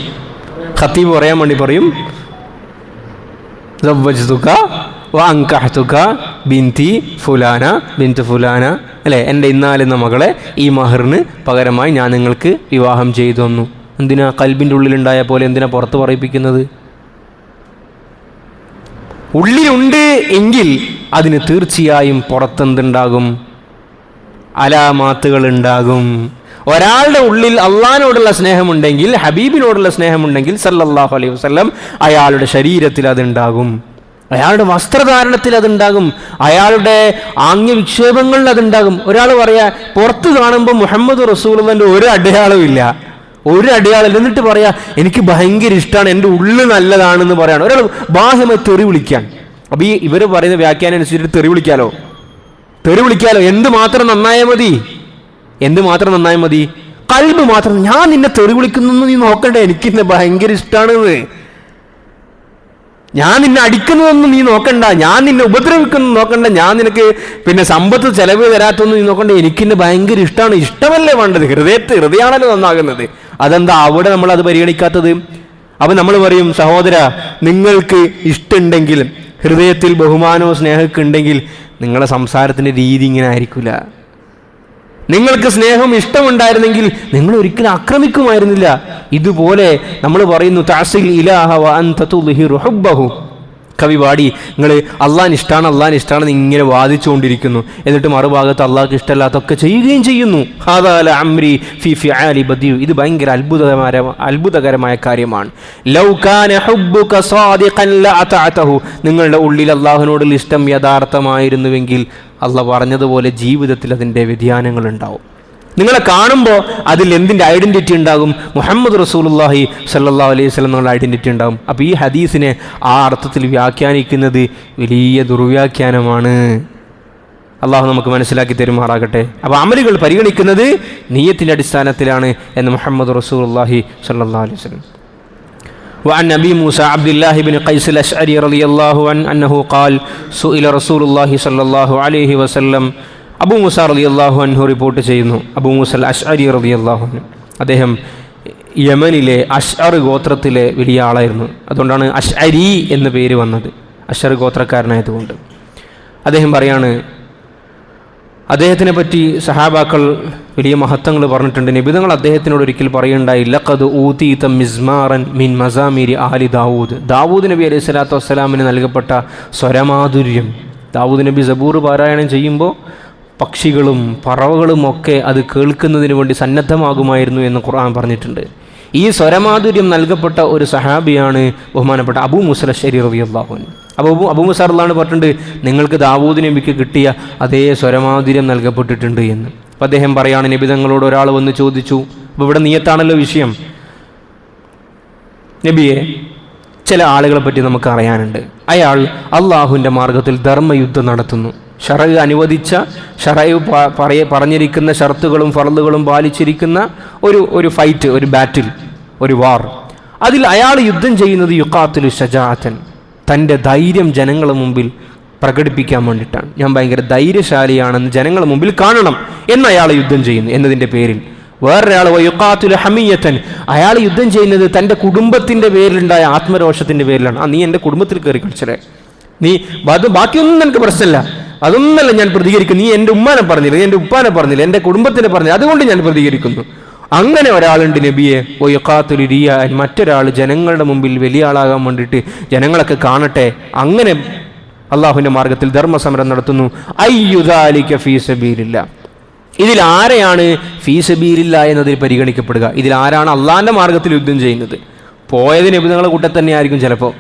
ഖത്തീബ് പറയാൻ വേണ്ടി പറയും, ബിന്തി ഫുലാന, അല്ലെ, എൻ്റെ ഇന്നാലെന്ന മകളെ ഈ മഹറിന് പകരമായി ഞാൻ നിങ്ങൾക്ക് വിവാഹം ചെയ്തു തന്നു. എന്തിനാ കൽബിൻ്റെ ഉള്ളിലുണ്ടായ പോലെ എന്തിനാ പുറത്ത് പറയിപ്പിക്കുന്നത്? ഉള്ളിലുണ്ട് എങ്കിൽ അതിന് തീർച്ചയായും പുറത്തെന്തുണ്ടാകും? അലാമാത്തുകൾ ഉണ്ടാകും. ഒരാളുടെ ഉള്ളിൽ അള്ളാഹിനോടുള്ള സ്നേഹമുണ്ടെങ്കിൽ, ഹബീബിനോടുള്ള സ്നേഹമുണ്ടെങ്കിൽ സല്ലല്ലാഹു അലൈഹി വസല്ലം, അയാളുടെ ശരീരത്തിൽ അതുണ്ടാകും, അയാളുടെ വസ്ത്രധാരണത്തിൽ അതുണ്ടാകും, അയാളുടെ ആംഗ്യവിക്ഷേപങ്ങളിൽ അതുണ്ടാകും. ഒരാൾ പറയാ പുറത്ത് കാണുമ്പോൾ മുഹമ്മദ് റസൂലുള്ളാഹിന്റെ ഒരു അടയാളവും ഇല്ല, എന്നിട്ട് പറയാ എനിക്ക് ഭയങ്കര ഇഷ്ടമാണ്, എൻ്റെ ഉള്ളിൽ നല്ലതാണെന്ന് പറയാണ്. ഒരാൾ ബാഹ്യമായി തെറി വിളിക്കാൻ. അപ്പൊ ഇവർ പറയുന്ന വ്യാഖ്യാനം അനുസരിച്ചിട്ട് തെറി വിളിക്കാലോ. എന്ത് മാത്രം നന്നായാൽ മതി? കൽബ് മാത്രം. ഞാൻ നിന്നെ തെറി വിളിക്കുന്നു നീ നോക്കണ്ടേ, എനിക്ക് എന്നെ ഭയങ്കര ഇഷ്ടമാണെന്ന്. ഞാൻ നിന്നെ അടിക്കുന്നതൊന്നും നീ നോക്കണ്ട, ഞാൻ നിന്നെ ഉപദ്രവിക്കുന്നു നോക്കണ്ട, ഞാൻ നിനക്ക് സമ്പത്ത് ചെലവ് തരാത്തൊന്നും നീ നോക്കണ്ട, എനിക്കെന്നെ ഭയങ്കര ഇഷ്ടമാണ്. ഇഷ്ടമല്ലേ വേണ്ടത്? ഹൃദയമാണല്ലോ നന്നാകുന്നത്. അതെന്താ അവിടെ നമ്മൾ അത് പരിഗണിക്കാത്തത്? അപ്പൊ നമ്മൾ പറയും, സഹോദര, നിങ്ങൾക്ക് ഇഷ്ടമുണ്ടെങ്കിൽ, ഹൃദയത്തിൽ ബഹുമാനവും സ്നേഹമൊക്കെ ഉണ്ടെങ്കിൽ നിങ്ങളുടെ സംസാരത്തിന്റെ രീതി ഇങ്ങനെ ആയിരിക്കില്ല. നിങ്ങൾക്ക് സ്നേഹം ഇഷ്ടമുണ്ടായിരുന്നെങ്കിൽ നിങ്ങൾ ഒരിക്കലും ആക്രമിക്കുമായിരുന്നില്ല. ഇതുപോലെ നമ്മൾ പറയുന്നു, തഅസിൽ ഇലാഹ വ അൻത തുദ്ഹിറു ഹുബ്ബഹു. കവി പാടി, നിങ്ങൾ അള്ളാഹിന് ഇഷ്ടമാണ് ഇങ്ങനെ വാദിച്ചുകൊണ്ടിരിക്കുന്നു, എന്നിട്ട് മറുഭാഗത്ത് അള്ളാഹ്ക്ക് ഇഷ്ടമല്ലാത്തൊക്കെ ചെയ്യുകയും ചെയ്യുന്നു. ഹാദാല അംരി ഫി ഫിആലി ബദിയു. ഇത് ഭയങ്കര അത്ഭുതകരമായ കാര്യമാണ്. ലൗ കാന ഹുബ്ബുക സാദിഖൻ ലഅതഅതഹു. നിങ്ങളുടെ ഉള്ളിൽ അള്ളാഹുവിനോടുള്ള ഇഷ്ടം യഥാർത്ഥമായിരുന്നുവെങ്കിൽ അള്ളാഹ് പറഞ്ഞതുപോലെ ജീവിതത്തിൽ അതിൻ്റെ വ്യതിയാനങ്ങൾ ഉണ്ടാവും. നിങ്ങളെ കാണുമ്പോൾ അതിൽ എന്തിൻ്റെ ഐഡൻറ്റിറ്റി ഉണ്ടാകും? മുഹമ്മദ് റസൂലുള്ളാഹി സ്വല്ലല്ലാഹു അലൈഹി വസല്ലം എന്നുള്ള ഐഡൻറ്റിറ്റി ഉണ്ടാകും. അപ്പോൾ ഈ ഹദീസിനെ ആ അർത്ഥത്തിൽ വ്യാഖ്യാനിക്കുന്നത് വലിയ ദുർവ്യാഖ്യാനമാണ്. അള്ളാഹു നമുക്ക് മനസ്സിലാക്കി തരുമാറാകട്ടെ. അപ്പോൾ അമലുകൾ പരിഗണിക്കുന്നത് നിയ്യത്തിൻ്റെ അടിസ്ഥാനത്തിലാണ് എന്ന് മുഹമ്മദ് റസൂലുള്ളാഹി സ്വല്ലല്ലാഹു അലൈഹി വസല്ലം. وعن أبي موسى عبد الله بن قيس الأشعري رضي الله عنه أنه قال سئل رسول الله صلى الله عليه وسلم. അബൂ മൂസ റളിയല്ലാഹു അൻഹു റിപ്പോർട്ട് ചെയ്യുന്നു. അബൂ മൂസ അൽ അശ്അരി റളിയല്ലാഹു അൻഹു, അദ്ദേഹം യമനിലെ അശ്അർ ഗോത്രത്തിലെ വലിയ ആളായിരുന്നു. അതുകൊണ്ടാണ് അശ്അരി എന്ന പേര് വന്നത്, അശ്അർ ഗോത്രക്കാരനായതുകൊണ്ട്. അദ്ദേഹം പറയാണ്, അദ്ദേഹത്തിനെ പറ്റി സഹാബാക്കൾ വലിയ മഹത്വങ്ങൾ പറഞ്ഞിട്ടുണ്ട്. നബിതങ്ങൾ അദ്ദേഹത്തിനോട് ഒരിക്കൽ പറയുണ്ടായി, ലഖദ് ഊതീത മിസ്മാറൻ മിൻ മസാമിരി ആലി ദാവൂദ്. ദാവൂദ് നബി അലൈഹി സ്വലാത്തു വസ്സലാമിന് നൽകപ്പെട്ട സ്വരമാധുര്യം. ദാവൂദ് നബി സബൂർ പാരായണം ചെയ്യുമ്പോൾ പക്ഷികളും പറവകളും ഒക്കെ അത് കേൾക്കുന്നതിന് വേണ്ടി സന്നദ്ധമാകുമായിരുന്നു എന്ന് ഖുർആൻ പറഞ്ഞിട്ടുണ്ട്. ഈ സ്വരമാധുര്യം നൽകപ്പെട്ട ഒരു സഹാബിയാണ് ബഹുമാനപ്പെട്ട അബൂ മൂസ അശ്അരി റളിയല്ലാഹു അൻഹു. അബൂ മൂസ റളിയല്ലാഹു പറഞ്ഞിട്ടുണ്ട്, നിങ്ങൾക്ക് ദാവൂദ് നബിക്ക് കിട്ടിയ അതേ സ്വരമാധുര്യം നൽകപ്പെട്ടിട്ടുണ്ട് എന്ന്. അപ്പം അദ്ദേഹം പറയാണ്, നബി തങ്ങളോട് ഒരാൾ വന്ന് ചോദിച്ചു. അപ്പോൾ ഇവിടെ നിയ്യത്താണല്ലോ വിഷയം. നബിയെ, ചില ആളുകളെ പറ്റി നമുക്ക് അറിയാനുണ്ട്. അയാൾ അള്ളാഹുവിൻ്റെ മാർഗത്തിൽ ധർമ്മയുദ്ധം നടത്തുന്നു. ഷറഅ് അനുവദിച്ച, ഷറഅ് പറഞ്ഞിരിക്കുന്ന ഷർത്തുകളും ഫർളുകളും പാലിച്ചിരിക്കുന്ന ഒരു ഫൈറ്റ്, ഒരു ബാറ്റിൽ, ഒരു വാർ, അതിൽ അയാൾ യുദ്ധം ചെയ്യുന്നത് യുഖാത്തിലു ശജാഅത്തൻ, തൻ്റെ ധൈര്യം ജനങ്ങളുടെ മുമ്പിൽ പ്രകടിപ്പിക്കാൻ വേണ്ടിയിട്ടാണ്. ഞാൻ ഭയങ്കര ധൈര്യശാലിയാണെന്ന് ജനങ്ങളുടെ മുമ്പിൽ കാണണം എന്ന് അയാൾ യുദ്ധം ചെയ്യുന്നു എന്നതിൻ്റെ പേരിൽ. വേറൊരാൾ വയുഖാതുലു ഹമിയത്തൻ, അയാൾ യുദ്ധം ചെയ്യുന്നത് തൻ്റെ കുടുംബത്തിൻ്റെ പേരിലുണ്ടായ ആത്മരോഷത്തിൻ്റെ പേരിലാണ്. നീ എൻ്റെ കുടുംബത്തിൽ കയറി കളിച്ചേ, നീ ബാക്കിയൊന്നും എനിക്ക് പ്രശ്നമില്ല, അതൊന്നല്ല ഞാൻ പ്രതികരിക്കുന്നു. നീ എൻ്റെ ഉമ്മാനെ പറഞ്ഞില്ല, എൻ്റെ ഉപ്പാനെ പറഞ്ഞില്ല, എൻ്റെ കുടുംബത്തിനെ പറഞ്ഞില്ല, അതുകൊണ്ട് ഞാൻ പ്രതികരിക്കുന്നു. അങ്ങനെ ഒരാളുണ്ട് നബിയെ. വയുഖാതുലു റിയാഅൻ, മറ്റൊരാൾ ജനങ്ങളുടെ മുമ്പിൽ വലിയ ആളാകാൻ വേണ്ടിയിട്ട് ജനങ്ങളൊക്കെ കാണട്ടെ, അങ്ങനെ അള്ളാഹുവിൻ്റെ മാർഗത്തിൽ ധർമ്മസമരം നടത്തുന്നു. അയ്യുദാലിക ഫീ സബീലില്ലാഹ്, ഇതിൽ ആരെയാണ് ഫീ സബീലില്ലാ എന്നതിൽ പരിഗണിക്കപ്പെടുക? ഇതിൽ ആരാണ് അള്ളാഹിൻ്റെ മാർഗത്തിൽ യുദ്ധം ചെയ്യുന്നത്? പോയത് നബിതങ്ങളെ കൂട്ടത്തിൽ തന്നെ ആയിരിക്കും. ചിലപ്പോൾ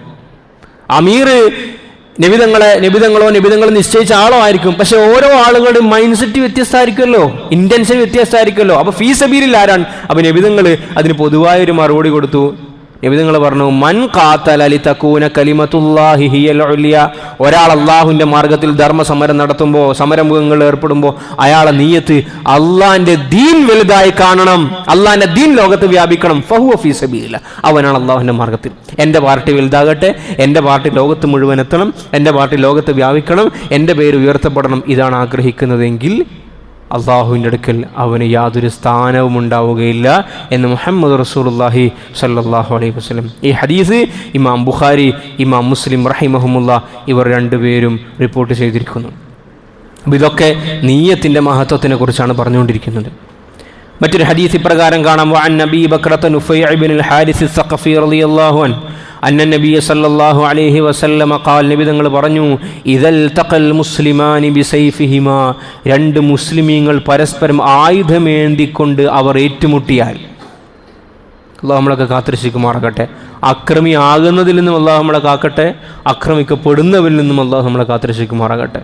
അമീർ നബിതങ്ങൾ നിശ്ചയിച്ച ആളോ ആയിരിക്കും. പക്ഷെ ഓരോ ആളുകളുടെയും മൈൻഡ് സെറ്റ് വ്യത്യസ്തമായിരിക്കുമല്ലോ, ഇന്റൻഷൻ വ്യത്യസ്തമായിരിക്കുമല്ലോ. അപ്പൊ ഫീ സബീലിൽ ആരാണ്? അപ്പൊ നബിതങ്ങൾ അതിന് പൊതുവായൊരു മറുപടി കൊടുത്തു. നബിതങ്ങൾ പറഞ്ഞു, മൻ ഖാതല ലിതകൂന കലിമത്തുല്ലാഹി ഹിയൽ ഉലിയ, ഒരാൾ അള്ളാഹുവിൻ്റെ മാർഗത്തിൽ ധർമ്മസമരം നടത്തുമ്പോൾ, സമരമുഖങ്ങളിൽ ഏർപ്പെടുമ്പോൾ അയാളെ നീയത്ത് അള്ളാഹിൻ്റെ ദീൻ വലുതായി കാണണം, അള്ളാഹിൻ്റെ ദീൻ ലോകത്ത് വ്യാപിക്കണം. ഫഹുവ ഫീ സബീലില്ലാ, അവനാണ് അള്ളാഹുവിൻ്റെ മാർഗത്തിൽ. എൻ്റെ പാർട്ടി വലുതാകട്ടെ, എൻ്റെ പാർട്ടി ലോകത്ത് മുഴുവൻ എത്തണം, എൻ്റെ പാർട്ടി ലോകത്ത് വ്യാപിക്കണം, എൻ്റെ പേര് ഉയർത്തപ്പെടണം, ഇതാണ് ആഗ്രഹിക്കുന്നതെങ്കിൽ അള്ളാഹുവിൻ്റെ അടുക്കൽ അവന് യാതൊരു സ്ഥാനവും ഉണ്ടാവുകയില്ല എന്ന് മുഹമ്മദ് റസൂലുള്ളാഹി സ്വല്ലല്ലാഹു അലൈഹി വസല്ലം. ഈ ഹദീസ് ഇമാം ബുഖാരി, ഇമാം മുസ്ലിം റഹിമഹുമുല്ലാ ഇവർ രണ്ടുപേരും റിപ്പോർട്ട് ചെയ്തിരിക്കുന്നു. അപ്പോൾ ഇതൊക്കെ നീയത്തിൻ്റെ മഹത്വത്തിനെ കുറിച്ചാണ് പറഞ്ഞുകൊണ്ടിരിക്കുന്നത്. മറ്റൊരു ഹദീസ് ഇപ്രകാരം കാണാം. വഅൻ നബി ബക്രത നുഫൈ ഇബ്നുൽ ഹാരിസ് സഖഫി റളിയല്ലാഹു അൻഹു അന്ന നബിയ സല്ലല്ലാഹു അലൈഹി വസല്ലമ ഖാൽ, നബി തങ്ങൾ പറഞ്ഞു, ഇദൽ തഖൽ മുസ്ലിമാനി ബിസൈഫിഹിമാ, രണ്ട് മുസ്ലിമീങ്ങൾ പരസ്പരം ആയുധമേന്തിക്കൊണ്ട് അവർ ഏറ്റുമുട്ടിയാൽ, അള്ളാഹു നമ്മളൊക്കെ കാത്തുരക്ഷിക്കുമാറാകട്ടെ. അക്രമി ആകുന്നതിൽ നിന്നും അള്ളാഹു നമ്മളെ കാക്കട്ടെ, അക്രമിക്കപ്പെടുന്നവരിൽ നിന്നും അള്ളാഹു നമ്മളെ കാത്തുരക്ഷിക്കുമാറാകട്ടെ.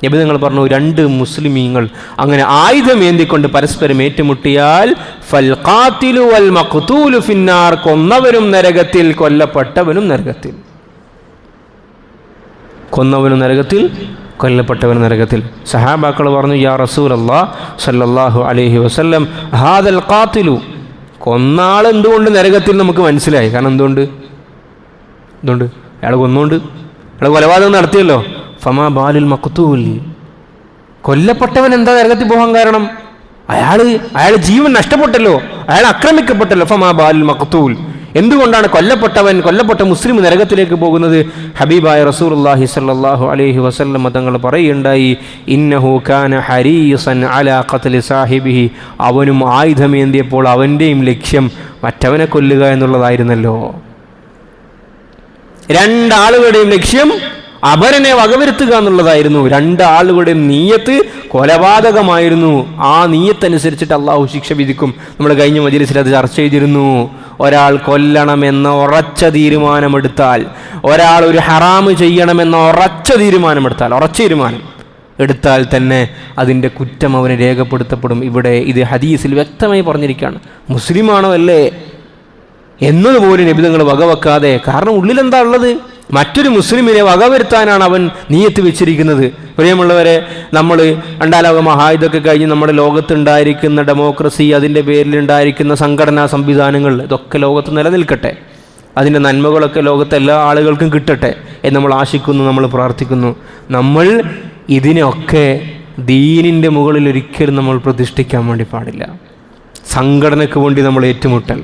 നബി തങ്ങൾ പറഞ്ഞു, രണ്ട് മുസ്ലിമീങ്ങൾ അങ്ങനെ ആയുധമേന്തിക്കൊണ്ട് പരസ്പരം ഏറ്റുമുട്ടിയാൽ ഫൽ ഖാതിലു വൽ മഖ്തൂലു ഫിന്നാർ, കൊന്നവനും നരകത്തിൽ, കൊല്ലപ്പെട്ടവനും നരകത്തിൽ. കൊന്നവനും നരകത്തിൽ, കൊല്ലപ്പെട്ടവനും നരകത്തിൽ. സഹാബാക്കൾ പറഞ്ഞു, യാ റസൂലല്ലാഹ് സല്ലല്ലാഹു അലൈഹി വസല്ലം ഹാദൽ ഖാതിലു, കൊന്നാൾ എന്തുകൊണ്ട് നരകത്തിൽ? നമുക്ക് മനസ്സിലായി. കാരണം എന്തുകൊണ്ട്? അയാൾ കൊന്നുകൊണ്ട്, അയാൾ കൊലപാതകം നടത്തിയല്ലോ. ഫമാ ബാലുൽ മഖ്തൂൽ, കൊല്ലപ്പെട്ടവൻ എന്താ നരകത്തിൽ പോകാൻ കാരണം? അയാൾ ജീവൻ നഷ്ടപ്പെട്ടല്ലോ, അയാൾ ആക്രമിക്കപ്പെട്ടല്ലോ. ഫമാ ബാലുൽ മഖ്തൂൽ, എന്തുകൊണ്ടാണ് കൊല്ലപ്പെട്ട മുസ്ലിം നരകത്തിലേക്ക് പോകുന്നത്? ഹബീബായ റസൂലുള്ളാഹി സ്വല്ലല്ലാഹു അലൈഹി വസല്ലം തങ്ങൾ പറയുകയുണ്ടായി, ഇന്നഹു കാന ഹരീസൻ അലാ ഖത്ലി സാഹിബിഹി, അവനും ആയുധമേന്തിയപ്പോൾ അവൻ്റെയും ലക്ഷ്യം മറ്റവനെ കൊല്ലുക എന്നുള്ളതായിരുന്നല്ലോ. രണ്ടാളുകളുടെയും ലക്ഷ്യം അപരനെ വകവരുത്തുക എന്നുള്ളതായിരുന്നു. രണ്ടാളുകളുടെയും നീയത്ത് കൊലപാതകമായിരുന്നു. ആ നീയത്തനുസരിച്ചിട്ട് അള്ളാഹു ശിക്ഷ വിധിക്കും. നമ്മൾ കഴിഞ്ഞ മജ്‌ലിസിൽ അത് ചർച്ച ചെയ്തിരുന്നു. ഒരാൾ കൊല്ലണമെന്ന ഉറച്ച തീരുമാനമെടുത്താൽ, ഒരാൾ ഒരു ഹറാമ് ചെയ്യണമെന്ന ഉറച്ച തീരുമാനം എടുത്താൽ തന്നെ അതിൻ്റെ കുറ്റം അവന് രേഖപ്പെടുത്തപ്പെടും. ഇവിടെ ഇത് ഹദീസിൽ വ്യക്തമായി പറഞ്ഞിരിക്കുകയാണ്. മുസ്ലിമാണോ അല്ലേ എന്നതുപോലും നബി തങ്ങൾ വകവെക്കാതെ, കാരണം ഉള്ളിലെന്താ ഉള്ളത്? മറ്റൊരു മുസ്ലിമിനെ വകവരുത്താനാണ് അവൻ നീയത്ത് വെച്ചിരിക്കുന്നത്. പ്രിയമുള്ളവരെ, നമ്മൾ രണ്ടാം ലോക മഹായുദ്ധമൊക്കെ കഴിഞ്ഞ് നമ്മുടെ ലോകത്തുണ്ടായിരിക്കുന്ന ഡെമോക്രസി, അതിൻ്റെ പേരിലുണ്ടായിരിക്കുന്ന സംഘടനാ സംവിധാനങ്ങൾ, ഇതൊക്കെ ലോകത്ത് നിലനിൽക്കട്ടെ, അതിൻ്റെ നന്മകളൊക്കെ ലോകത്തെ എല്ലാ ആളുകൾക്കും കിട്ടട്ടെ എന്ന് നമ്മൾ ആശിക്കുന്നു, നമ്മൾ പ്രാർത്ഥിക്കുന്നു. നമ്മൾ ഇതിനൊക്കെ ദീനിൻ്റെ മുകളിൽ ഒരിക്കലും നമ്മൾ പ്രതിഷ്ഠിക്കാൻ വേണ്ടി പാടില്ല. സംഘടനയ്ക്ക് വേണ്ടി നമ്മൾ ഏറ്റുമുട്ടൽ,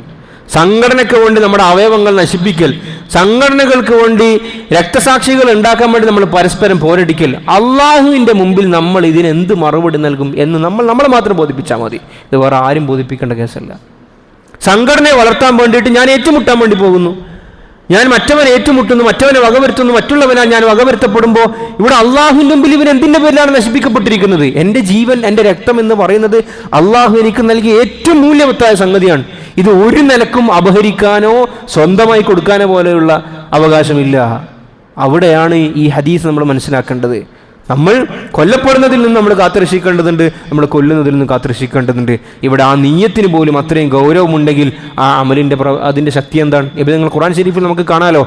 സംഘടനയ്ക്ക് വേണ്ടി നമ്മുടെ അവയവങ്ങൾ നശിപ്പിക്കൽ, സംഘടനകൾക്ക് വേണ്ടി രക്തസാക്ഷികൾ ഉണ്ടാക്കാൻ വേണ്ടി നമ്മൾ പരസ്പരം പോരടിക്കൽ, അള്ളാഹുവിൻ്റെ മുമ്പിൽ നമ്മൾ ഇതിനെന്ത് മറുപടി നൽകും എന്ന് നമ്മളെ മാത്രം ബോധിപ്പിച്ചാൽ മതി. ഇത് വേറെ ആരും ബോധിപ്പിക്കേണ്ട കേസല്ല. സംഘടനയെ വളർത്താൻ വേണ്ടിയിട്ട് ഞാൻ ഏറ്റുമുട്ടാൻ വേണ്ടി പോകുന്നു, ഞാൻ മറ്റവനെ ഏറ്റുമുട്ടുന്നു, മറ്റവനെ വകവരുത്തുന്നു, മറ്റുള്ളവനാൽ ഞാൻ വകവരുത്തപ്പെടുമ്പോൾ ഇവിടെ അള്ളാഹുവിൻ്റെ മുമ്പിൽ ഇവൻ എന്തിൻ്റെ പേരിലാണ് നശിപ്പിക്കപ്പെട്ടിരിക്കുന്നത്? എൻ്റെ ജീവൻ, എൻ്റെ രക്തം എന്ന് പറയുന്നത് അള്ളാഹു എനിക്ക് നൽകിയ ഏറ്റവും മൂല്യവത്തായ സംഗതിയാണ്. ഇത് ഒരു നിലക്കും അപഹരിക്കാനോ സ്വന്തമായി കൊടുക്കാനോ പോലെയുള്ള അവകാശമില്ല. അവിടെയാണ് ഈ ഹദീസ് നമ്മൾ മനസ്സിലാക്കേണ്ടത്. നമ്മൾ കൊല്ലപ്പെടുന്നതിൽ നിന്ന് നമ്മൾ കാത്തുരക്ഷിക്കേണ്ടതുണ്ട്, നമ്മൾ കൊല്ലുന്നതിൽ നിന്ന് കാത്തുരക്ഷിക്കേണ്ടതുണ്ട്. ഇവിടെ ആ നീയത്തിന് പോലും അത്രയും ഗൗരവമുണ്ടെങ്കിൽ ആ അമലിൻ്റെ അതിൻ്റെ ശക്തി എന്താണ്? ഇപ്പോൾ നിങ്ങൾ ഖുർആൻ ശരീഫിൽ നമുക്ക് കാണാലോ,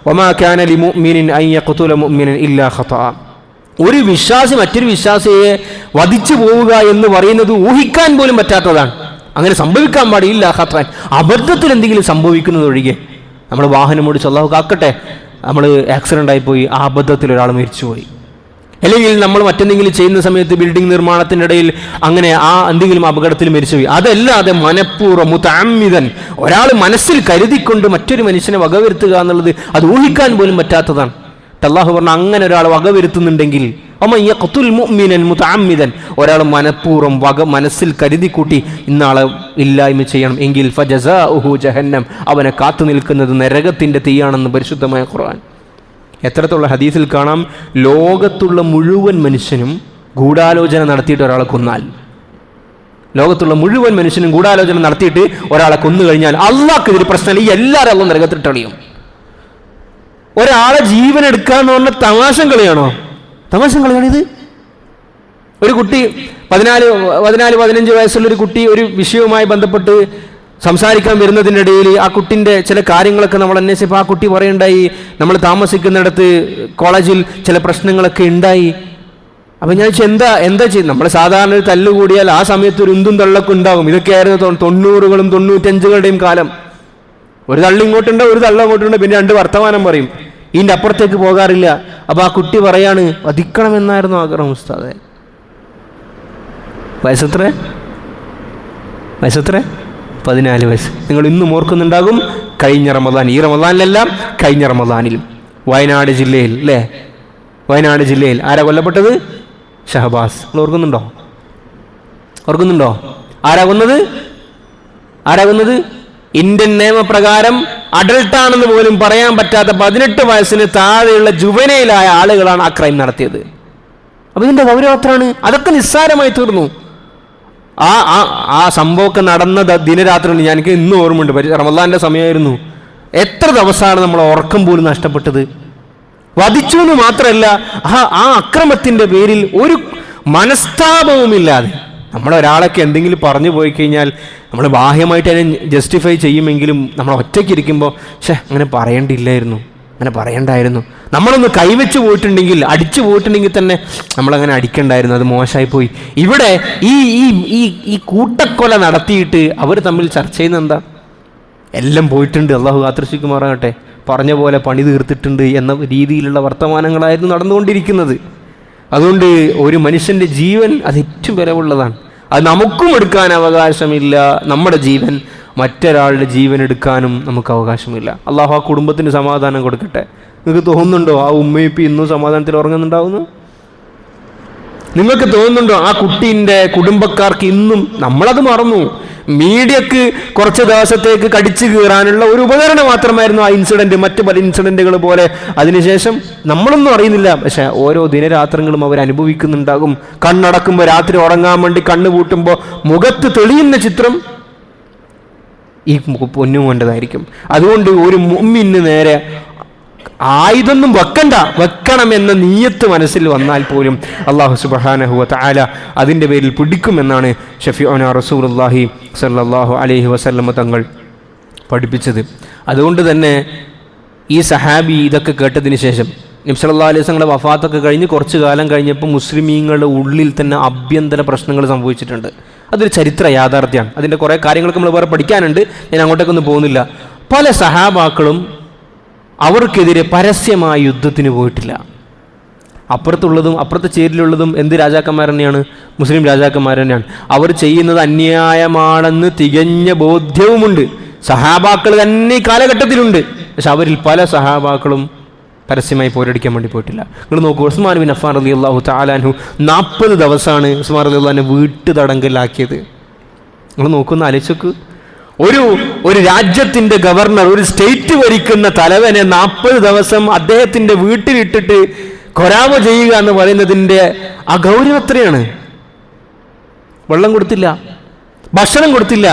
വമാ കാന ലിമുഅ്മിനിൻ അൻ യഖ്തുല മുഅ്മിനൻ ഇല്ലാ ഖതഅ, ഒരു വിശ്വാസി മറ്റൊരു വിശ്വാസിയെ വധിച്ചു പോവുക എന്ന് പറയുന്നത് ഊഹിക്കാൻ പോലും പറ്റാത്തതാണ്. അങ്ങനെ സംഭവിക്കാൻ പാടില്ല. ഖത്അൻ, അബദ്ധത്തിൽ എന്തെങ്കിലും സംഭവിക്കുന്നതൊഴികെ. നമ്മൾ വാഹനം ഓടിച്ച് അല്ലാഹു കാക്കട്ടെ, നമ്മൾ ആക്സിഡൻ്റ് ആയിപ്പോയി, ആ അബദ്ധത്തിൽ ഒരാൾ മരിച്ചുപോയി, അല്ലെങ്കിൽ നമ്മൾ മറ്റെന്തെങ്കിലും ചെയ്യുന്ന സമയത്ത് ബിൽഡിംഗ് നിർമ്മാണത്തിൻ്റെ ഇടയിൽ അങ്ങനെ ആ എന്തെങ്കിലും അപകടത്തിൽ മരിച്ചുപോയി. അതല്ലാതെ മനഃപൂർവ്വം മുതഅമ്മിദൻ ഒരാൾ മനസ്സിൽ കരുതിക്കൊണ്ട് മറ്റൊരു മനുഷ്യനെ വകവരുത്തുക എന്നുള്ളത് അത് ഊഹിക്കാൻ പോലും പറ്റാത്തതാണ്. അല്ലാഹു പറഞ്ഞു, അങ്ങനെ ഒരാൾ വകവരുത്തുന്നുണ്ടെങ്കിൽ ഒരാൾ മനഃപൂർവ്വം മനസ്സിൽ കരുതിക്കൂട്ടി ഇന്നാളെ ഇല്ലായ്മ ചെയ്യണം എങ്കിൽ ഫജസാഉഹു ജഹന്നം, അവനെ കാത്തു നിൽക്കുന്നത് നരകത്തിന്റെ തീയാണെന്ന് പരിശുദ്ധമായ ഖുർആൻ. എത്രത്തോളം ഹദീസിൽ കാണാം, ലോകത്തുള്ള മുഴുവൻ മനുഷ്യനും ഗൂഢാലോചന നടത്തിയിട്ട് ഒരാളെ കൊന്നാൽ, ലോകത്തുള്ള മുഴുവൻ മനുഷ്യനും ഗൂഢാലോചന നടത്തിയിട്ട് ഒരാളെ കൊന്നു കഴിഞ്ഞാൽ അള്ളാഹ്ക്ക് ഇതിൽ പ്രശ്നമില്ല, ഈ എല്ലാവരും അള്ളാഹ് നരകത്തിട്ടളിയും. ഒരാളെ ജീവൻ എടുക്കാന്ന് പറഞ്ഞ തമാശം കളിയാണോ? തമാശം കളിയാണിത്. ഒരു കുട്ടി 14-15 വയസ്സുള്ള ഒരു കുട്ടി ഒരു വിഷയവുമായി ബന്ധപ്പെട്ട് സംസാരിക്കാൻ വരുന്നതിനിടയിൽ ആ കുട്ടിൻ്റെ ചില കാര്യങ്ങളൊക്കെ നമ്മൾ അന്വേഷിച്ചപ്പോൾ ആ കുട്ടി പറയുണ്ടായി, നമ്മൾ താമസിക്കുന്നിടത്ത് കോളേജിൽ ചില പ്രശ്നങ്ങളൊക്കെ ഉണ്ടായി. അപ്പം ഞാൻ എന്താ ചെയ്യും? നമ്മൾ സാധാരണ ഒരു തല്ലുകൂടിയാൽ ആ സമയത്ത് ഒരു ഉന്തും തള്ളൊക്കെ ഉണ്ടാകും. ഇതൊക്കെയായിരുന്നു 90കളും 95കളുടെയും കാലം. ഒരു തള്ളി ഇങ്ങോട്ടുണ്ടാവും, ഒരു തള്ള അങ്ങോട്ടുണ്ട്, പിന്നെ 2 വർത്തമാനം പറയും, ഇതിൻ്റെ അപ്പുറത്തേക്ക് പോകാറില്ല. അപ്പം ആ കുട്ടി പറയാണ്, വധിക്കണമെന്നായിരുന്നു ആഗ്രഹം ഉസ്താദേ. വയസ്സെത്ര? 14 വയസ്സ്. നിങ്ങൾ ഇന്നും ഓർക്കുന്നുണ്ടാകും, കഴിഞ്ഞ റമദാൻ, ഈ റമദാനിലല്ല കഴിഞ്ഞ റമദാനിലും വയനാട് ജില്ലയിൽ, അല്ലേ, വയനാട് ജില്ലയിൽ ആരാ കൊല്ലപ്പെട്ടത്? ഷഹബാസ്. നിങ്ങൾ ഓർക്കുന്നുണ്ടോ? ആരാ കൊന്നത്? ഇന്ത്യൻ നിയമപ്രകാരം അഡൾട്ടാണെന്ന് പോലും പറയാൻ പറ്റാത്ത 18 വയസ്സിന് താഴെയുള്ള ജുവനയിലായ ആളുകളാണ് ആ ക്രൈം നടത്തിയത്. അപ്പൊ ഇതിന്റെ ഗൗരവത്രാണ്. അതൊക്കെ നിസ്സാരമായി തീർന്നു. ആ സംഭവമൊക്കെ നടന്ന ദിനരാത്രി എനിക്ക് ഇന്നും ഓർമ്മയുണ്ട്. റമദാന്റെ സമയമായിരുന്നു. എത്ര ദിവസമാണ് നമ്മൾ ഉറക്കം പോലും നഷ്ടപ്പെട്ടത്. വധിച്ചു എന്ന് മാത്രമല്ല, ആ അക്രമത്തിന്റെ പേരിൽ ഒരു മനസ്താപവുമില്ലാതെ നമ്മളൊരാളൊക്കെ എന്തെങ്കിലും പറഞ്ഞു പോയി കഴിഞ്ഞാൽ നമ്മൾ ബാഹ്യമായിട്ട് അതിനെ ജസ്റ്റിഫൈ ചെയ്യുമെങ്കിലും നമ്മൾ ഒറ്റയ്ക്ക് ഇരിക്കുമ്പോൾ അങ്ങനെ പറയണ്ടായിരുന്നു, നമ്മളൊന്ന് കൈവച്ച് പോയിട്ടുണ്ടെങ്കിൽ, അടിച്ചു പോയിട്ടുണ്ടെങ്കിൽ തന്നെ നമ്മളങ്ങനെ അടിക്കണ്ടായിരുന്നു, അത് മോശമായി പോയി. ഇവിടെ ഈ കൂട്ടക്കൊല നടത്തിയിട്ട് അവർ തമ്മിൽ ചർച്ച ചെയ്യുന്ന എന്താ? എല്ലാം പോയിട്ടുണ്ട്, അള്ളാഹു കാത്തിരക്ഷിക്കുമാറാകട്ടെ, പറഞ്ഞ പോലെ പണി തീർത്തിട്ടുണ്ട് എന്ന രീതിയിലുള്ള വർത്തമാനങ്ങളായിരുന്നു നടന്നുകൊണ്ടിരിക്കുന്നത്. അതുകൊണ്ട് ഒരു മനുഷ്യൻ്റെ ജീവൻ അത് ഏറ്റവും വിലവുള്ളതാണ്. അത് നമുക്കും എടുക്കാൻ അവകാശമില്ല. നമ്മുടെ ജീവൻ മറ്റൊരാളുടെ ജീവൻ എടുക്കാനും നമുക്ക് അവകാശമില്ല. അള്ളാഹു ആ കുടുംബത്തിന് സമാധാനം കൊടുക്കട്ടെ. നിങ്ങൾക്ക് തോന്നുന്നുണ്ടോ ആ ഉമ്മയിപ്പി ഇന്നും സമാധാനത്തിൽ ഉറങ്ങുന്നുണ്ടാവുന്നു? നിങ്ങൾക്ക് തോന്നുന്നുണ്ടോ ആ കുട്ടീൻ്റെ കുടുംബക്കാർക്ക് ഇന്നും? നമ്മളത് മറന്നു. മീഡിയക്ക് കുറച്ച് ദിവസത്തേക്ക് കടിച്ചു കീറാനുള്ള ഒരു ഉപകരണം മാത്രമായിരുന്നു ആ ഇൻസിഡന്റ്, മറ്റു പല ഇൻസിഡന്റുകൾ പോലെ. അതിനുശേഷം നമ്മളൊന്നും അറിയുന്നില്ല. പക്ഷെ ഓരോ ദിനരാത്രങ്ങളും അവർ അനുഭവിക്കുന്നുണ്ടാകും. കണ്ണടക്കുമ്പോൾ, രാത്രി ഉറങ്ങാൻ വേണ്ടി കണ്ണ് പൂട്ടുമ്പോൾ മുഖത്ത് തെളിയുന്ന ചിത്രം ഈ പൊന്നുകൊണ്ടതായിരിക്കും. അതുകൊണ്ട് ഒരു മുഅ്മിന് നേരെ ആയുധമൊന്നും വെക്കണമെന്ന നിയ്യത്ത് മനസ്സിൽ വന്നാൽ പോലും അല്ലാഹു സുബ്ഹാനഹു വ തആല അതിൻ്റെ പേരിൽ പിടിക്കുമെന്നാണ് ഷഫീഉനാ റസൂലുള്ളാഹി സ്വല്ലല്ലാഹു അലൈഹി വസല്ലം തങ്ങൾ പഠിപ്പിച്ചത്. അതുകൊണ്ട് തന്നെ ഈ സഹാബി ഇതൊക്കെ കേട്ടതിന് ശേഷം നബി സല്ലല്ലാഹു അലൈഹി വസല്ലം വഫാത്തൊക്കെ കഴിഞ്ഞ് കുറച്ചു കാലം കഴിഞ്ഞപ്പോൾ മുസ്ലിമീങ്ങളുടെ ഉള്ളിൽ തന്നെ ആഭ്യന്തര പ്രശ്നങ്ങൾ സംഭവിച്ചിട്ടുണ്ട്. അതൊരു ചരിത്ര യാഥാർത്ഥ്യമാണ്. അതിൻ്റെ കുറേ കാര്യങ്ങളൊക്കെ നമ്മൾ വേറെ പഠിക്കാനുണ്ട്. ഞാൻ അങ്ങോട്ടേക്കൊന്നും പോകുന്നില്ല. പല സഹാബാക്കളും അവർക്കെതിരെ പരസ്യമായ യുദ്ധത്തിന് പോയിട്ടില്ല. അപ്പുറത്തെ ചേരിലുള്ളതും എന്ത് രാജാക്കന്മാർ തന്നെയാണ്? മുസ്ലിം രാജാക്കന്മാർ തന്നെയാണ്. അവർ ചെയ്യുന്നത് അന്യായമാണെന്ന് തികഞ്ഞ ബോധ്യവുമുണ്ട്. സഹാബാക്കൾ തന്നെ ഈ കാലഘട്ടത്തിലുണ്ട്. പക്ഷെ അവരിൽ പല സഹാബാക്കളും പരസ്യമായി പോരടിക്കാൻ വേണ്ടി പോയിട്ടില്ല. നിങ്ങൾ നോക്കൂ, ഉസ്മാൻ ബിൻ അഫ്ഫാൻ റളിയല്ലാഹു തആല അൻഹു 40 ദിവസമാണ് ഉസ്മാൻ റളിയല്ലാഹു അൻഹു വീട്ടു തടങ്കലാക്കിയത്. നിങ്ങൾ നോക്കുന്ന ആലോചിച്ച്, ഒരു രാജ്യത്തിന്റെ ഗവർണർ, ഒരു സ്റ്റേറ്റ് ഭരിക്കുന്ന തലവനെ 40 ദിവസം അദ്ദേഹത്തിന്റെ വീട്ടിലിട്ടിട്ട് ഖൊരാമ ചെയ്യുക എന്ന് പറയുന്നതിന്റെ ആ ഗൗരവം എത്രയാണ്? വെള്ളം കൊടുത്തില്ല, ഭക്ഷണം കൊടുത്തില്ല.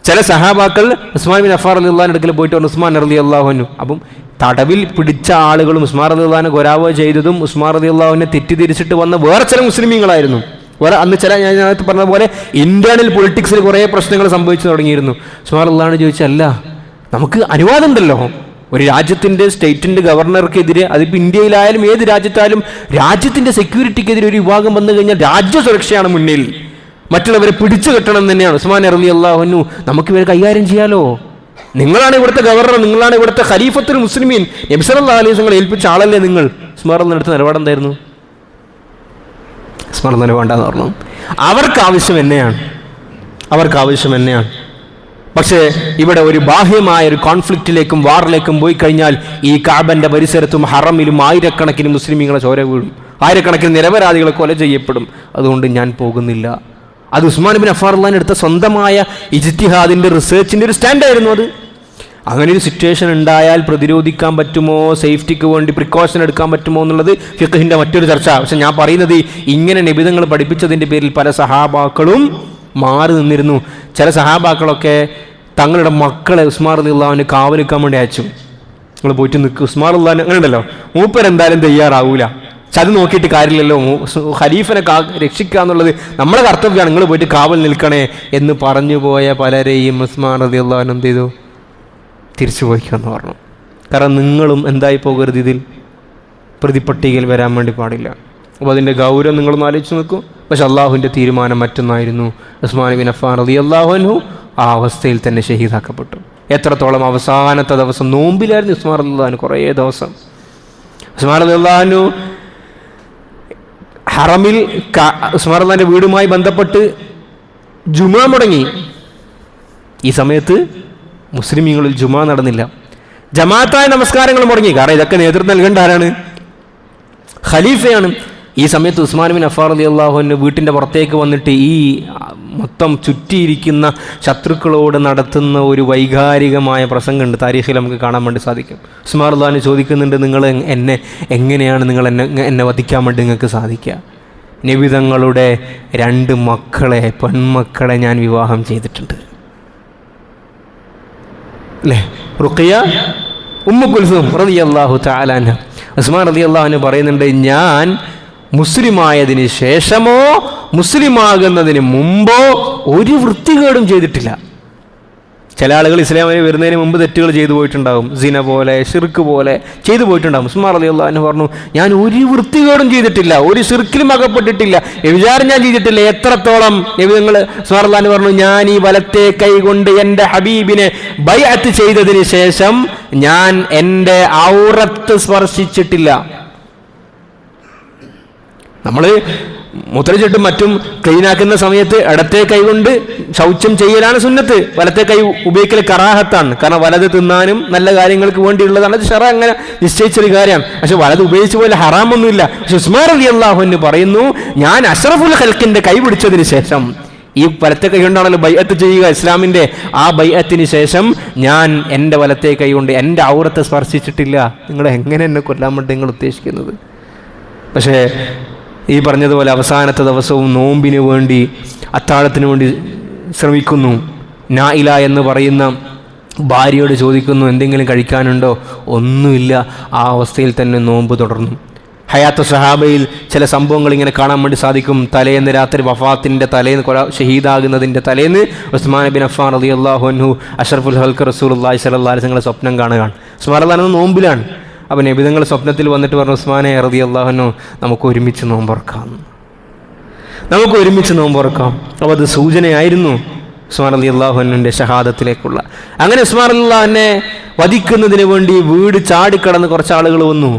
ചില സഹാബാക്കൾ ഉസ്മാൻ ബിൻ അഫ്ഫാൻ റളിയല്ലാഹു അടുക്കൽ പോയിട്ട് പറഞ്ഞു, ഉസ്മാൻ റളിയല്ലാഹു അൻഹു. അപ്പം തടവിൽ പിടിച്ച ആളുകളും ഉസ്മാൻ റളിയല്ലാഹു അൻഹു ഖൊരാമ ചെയ്തതും ഉസ്മാൻ റളിയല്ലാഹു അൻഹു തെറ്റിദ്ധരിച്ചിട്ട് വന്ന വേറെ ചില മുസ്ലിമീങ്ങളായിരുന്നു. അന്ന് ഞാൻ പറഞ്ഞ പോലെ ഇന്റേണൽ പൊളിറ്റിക്സിൽ കുറേ പ്രശ്നങ്ങൾ സംഭവിച്ചു തുടങ്ങിയിരുന്നു. ഉസ്മാൻ റളിയല്ലാഹു അൻഹു ചോദിച്ചല്ല, നമുക്ക് അനുവാദം ഉണ്ടല്ലോ ഒരു രാജ്യത്തിൻ്റെ സ്റ്റേറ്റിൻ്റെ ഗവർണർക്കെതിരെ, അതിപ്പോൾ ഇന്ത്യയിലായാലും ഏത് രാജ്യത്തായാലും രാജ്യത്തിൻ്റെ സെക്യൂരിറ്റിക്കെതിരെ ഒരു വിഭാഗം വന്നു കഴിഞ്ഞാൽ രാജ്യസുരക്ഷയാണ് മുന്നിൽ, മറ്റുള്ളവരെ പിടിച്ചു കെട്ടണം തന്നെയാണ്. ഉസ്മാൻ റളിയല്ലാഹു അൻഹു നമുക്ക് ഇവരെ കൈകാര്യം ചെയ്യാലോ, നിങ്ങളാണ് ഇവിടുത്തെ ഗവർണർ, നിങ്ങളാണ് ഇവിടുത്തെ ഖലീഫത്തുൽ മുസ്ലിമീൻ, നബി സല്ലല്ലാഹു അലൈഹി വസല്ലം ഏൽപ്പിച്ച ആളല്ലേ നിങ്ങൾ, ഉസ്മാൻ റളിയല്ലാഹു അൻഹു നിലപാട് എന്തായിരുന്നു? ഉസ്മാൻ റളിയല്ലാഹു അൻഹു വേണ്ടെന്ന് പറഞ്ഞു. അവർക്ക് ആവശ്യം എന്നെയാണ്. പക്ഷേ ഇവിടെ ഒരു ബാഹ്യമായ ഒരു കോൺഫ്ലിക്റ്റിലേക്കും വാറിലേക്കും പോയി കഴിഞ്ഞാൽ ഈ കഅബന്റെ പരിസരത്തും ഹറമിലും ആയിരക്കണക്കിന് മുസ്ലിമീങ്ങളെ ചോര വീഴും, ആയിരക്കണക്കിന് നിരപരാധികളെ കൊല ചെയ്യപ്പെടും. അതുകൊണ്ട് ഞാൻ പോകുന്നില്ല. അത് ഉസ്മാൻ ബിൻ അഫ്ഫാൻ റളിയല്ലാഹു അൻഹു എടുത്ത സ്വന്തമായ ഇജ്തിഹാദിന്റെ റിസർച്ചിന്റെ ഒരു സ്റ്റാൻഡായിരുന്നു അത്. അങ്ങനെ ഒരു സിറ്റുവേഷൻ ഉണ്ടായാൽ പ്രതിരോധിക്കാൻ പറ്റുമോ, സേഫ്റ്റിക്ക് വേണ്ടി പ്രിക്കോഷൻ എടുക്കാൻ പറ്റുമോ എന്നുള്ളത് ഫിഖ്ഹിന്റെ മറ്റൊരു ചർച്ച. പക്ഷെ ഞാൻ പറയുന്നത് ഇങ്ങനെ നബി തങ്ങൾ പഠിപ്പിച്ചതിൻ്റെ പേരിൽ പല സഹാബാക്കളും മാറി നിന്നിരുന്നു. ചില സഹാബാക്കളൊക്കെ തങ്ങളുടെ മക്കളെ ഉസ്മാൻ റളിയല്ലാഹു അൻഹു കാവൽ നിൽക്കാൻ വേണ്ടി അയച്ചു. നിങ്ങൾ പോയിട്ട് നിൽക്കും, ഉസ്മാൻ റളിയല്ലാഹു അൻഹു അങ്ങനെ ഉണ്ടല്ലോ, മൂപ്പരെന്തായാലും തയ്യാറാവൂല, അത് നോക്കിയിട്ട് കാര്യമില്ലല്ലോ, ഖലീഫനെ രക്ഷിക്കുക എന്നുള്ളത് നമ്മുടെ കർത്തവ്യമാണ്, നിങ്ങൾ പോയിട്ട് കാവൽ നിൽക്കണേ എന്ന് പറഞ്ഞു പോയ പലരെയും ഉസ്മാൻ റളിയല്ലാഹു അൻഹു എന്ത് ചെയ്തു? തിരിച്ചു പോയിക്കുമെന്ന് പറഞ്ഞു. കാരണം നിങ്ങളും എന്തായി പോകരുത്, ഇതിൽ പ്രതിപട്ടികയിൽ വരാൻ വേണ്ടി പാടില്ല. അപ്പോൾ അതിൻ്റെ ഗൗരവം നിങ്ങളൊന്ന് ആലോചിച്ച് നോക്കൂ. പക്ഷെ അള്ളാഹുവിൻ്റെ തീരുമാനം മറ്റൊന്നായിരുന്നു. ഉസ്മാൻ ബിൻ അഫ്ഫാൻ റളിയല്ലാഹു അൻഹു ആ അവസ്ഥയിൽ തന്നെ ഷഹീദാക്കപ്പെട്ടു. എത്രത്തോളം അവസാനത്തെ ദിവസം നോമ്പിലായിരുന്നു ഉസ്മാൻ റളിയല്ലാഹു അൻഹു. കുറേ ദിവസം ഉസ്മാൻ റളിയല്ലാഹു അൻഹു ഹറമിൽ ഉസ്മാൻ റളിയല്ലാഹു അൻഹുവിൻ്റെ വീടുമായി ബന്ധപ്പെട്ട് ജുമാ മുടങ്ങി. ഈ സമയത്ത് മുസ്ലിമീങ്ങളിൽ ജുമാ നടന്നില്ല, ജമാഅത്തായ നമസ്കാരങ്ങൾ മുടങ്ങി. കാരണം ഇതൊക്കെ നേതൃത്വം നൽകേണ്ട ആരാണ്? ഖലീഫയാണ്. ഈ സമയത്ത് ഉസ്മാൻ ബിൻ അഫ്ഫാൻ റളിയല്ലാഹു അൻഹു വീട്ടിൻ്റെ പുറത്തേക്ക് വന്നിട്ട് ഈ മൊത്തം ചുറ്റിയിരിക്കുന്ന ശത്രുക്കളോട് നടത്തുന്ന ഒരു വൈകാരികമായ പ്രസംഗമുണ്ട്. താരീഖിൽ നമുക്ക് കാണാൻ വേണ്ടി സാധിക്കും. ഉസ്മാൻ റളിയല്ലാഹു അൻഹു ചോദിക്കുന്നുണ്ട്, നിങ്ങൾ എങ്ങനെയാണ് നിങ്ങൾ എന്നെ വധിക്കാൻ വേണ്ടി നിങ്ങൾക്ക് സാധിക്കുക? നബി തങ്ങളുടെ 2 പെൺമക്കളെ ഞാൻ വിവാഹം ചെയ്തിട്ടുണ്ട് അല്ലേ? റുഖിയ, ഉമ്മു കുൽസൂം റളിയല്ലാഹു തആല അൻഹ. ഉസ്മാൻ റളിയല്ലാഹു അൻഹു പറയുന്നുണ്ട്, ഞാൻ മുസ്ലിമായതിന് ശേഷമോ മുസ്ലിമാകുന്നതിന് മുമ്പോ ഒരു വൃത്തികേടും ചെയ്തിട്ടില്ല. ചില ആളുകൾ ഇസ്ലാമിൽ വരുന്നതിന് മുമ്പ് തെറ്റുകൾ ചെയ്തു പോയിട്ടുണ്ടാകും, സിന പോലെ ഷിർക്ക് പോലെ ചെയ്തു പോയിട്ടുണ്ടാകും. ഉസ്മാൻ റളിയല്ലാഹു അൻഹു പറഞ്ഞു, ഞാൻ ഒരു വൃത്തികേടും ചെയ്തിട്ടില്ല, ഒരു ഷിർക്കിലും അകപ്പെട്ടിട്ടില്ല, വ്യഭിചാരം ഞാൻ ചെയ്തിട്ടില്ല. എത്രത്തോളം നബി തങ്ങൾ ഉസ്മാൻ റളിയല്ലാഹു അൻഹു പറഞ്ഞു, ഞാൻ ഈ വലത്തെ കൈ കൊണ്ട് എൻ്റെ ഹബീബിനെ ബൈഅത്ത് ചെയ്തതിന് ശേഷം ഞാൻ എൻ്റെ ഔറത്ത് സ്പർശിച്ചിട്ടില്ല. നമ്മൾ മുദ്രചിട്ടും മറ്റും ക്ലീനാക്കുന്ന സമയത്ത് ഇടത്തെ കൈ കൊണ്ട് ശൗചം ചെയ്യലാണ് സുന്നത്ത്, വലത്തെ കൈ ഉപയോഗിക്കൽ കറാഹത്താണ്. കാരണം വലത് തിന്നാനും നല്ല കാര്യങ്ങൾക്ക് വേണ്ടിയുള്ളതാണ്. അത് ശറഅ അങ്ങനെ നിശ്ചയിച്ചൊരു കാര്യമാണ്. പക്ഷെ വലത് ഉപയോഗിച്ച പോലെ ഹറാമൊന്നുമില്ല. പക്ഷെ ഉസ്മാൻ റളിയല്ലാഹു അൻഹു പറയുന്നു, ഞാൻ അഷ്റഫുൽ ഖൽഖിന്റെ കൈ പിടിച്ചതിന് ശേഷം, ഈ വലത്തെ കൈ കൊണ്ടാണല്ലോ ബൈഅത്ത് ചെയ്യുക ഇസ്ലാമിൻ്റെ, ആ ബൈഅത്തിന് ശേഷം ഞാൻ എൻ്റെ വലത്തെ കൈ കൊണ്ട് എൻ്റെ ഔറത്തെ സ്പർശിച്ചിട്ടില്ല. നിങ്ങൾ എങ്ങനെ എന്നെ കൊല്ലാൻ വേണ്ടി നിങ്ങൾ ഉദ്ദേശിക്കുന്നത്? പക്ഷേ ഈ പറഞ്ഞതുപോലെ അവസാനത്തെ ദിവസവും നോമ്പിന് വേണ്ടി അത്താഴത്തിന് വേണ്ടി ശ്രമിക്കുന്നു. നായില എന്ന് പറയുന്ന ഭാര്യയോട് ചോദിക്കുന്നു, എന്തെങ്കിലും കഴിക്കാനുണ്ടോ? ഒന്നുമില്ല. ആ അവസ്ഥയിൽ തന്നെ നോമ്പ് തുടർന്നു. ഹയാത്ത് സഹാബയിൽ ചില സംഭവങ്ങൾ ഇങ്ങനെ കാണാൻ വേണ്ടി സാധിക്കും. തലേന്ന് രാത്രി വഫാത്തിൻ്റെ തലേന്ന്, ഷഹീദാകുന്നതിൻ്റെ തലേന്ന് ഉസ്മാൻ ബിൻ അഫ്ഫാൻ റളിയല്ലാഹു അൻഹു അഷ്റഫുൽ ഖൽഖ് റസൂലുള്ളാഹി സ്വല്ലല്ലാഹു അലൈഹി വസല്ലം സ്വപ്നം കാണുകയാണ്. ഉസ്മാൻ റളിയല്ലാഹു അൻഹു നോമ്പിലാണ്. അപ്പോൾ നബി തങ്ങൾ സ്വപ്നത്തിൽ വന്നിട്ട് പറഞ്ഞു, ഉസ്മാനെ റളിയല്ലാഹു അൻഹു നമുക്ക് ഒരുമിച്ച് നോമ്പുറക്കാം. അപ്പോൾ അത് സൂചനയായിരുന്നു ഉസ്മാൻ റളിയല്ലാഹു അൻഹുവിൻ്റെ ഷഹാദത്തിലേക്കുള്ള. അങ്ങനെ ഉസ്മാൻ റളിയല്ലാഹു അൻഹുവിനെ വധിക്കുന്നതിന് വേണ്ടി വീട് ചാടിക്കടന്ന് കുറച്ച് ആളുകൾ വന്നു.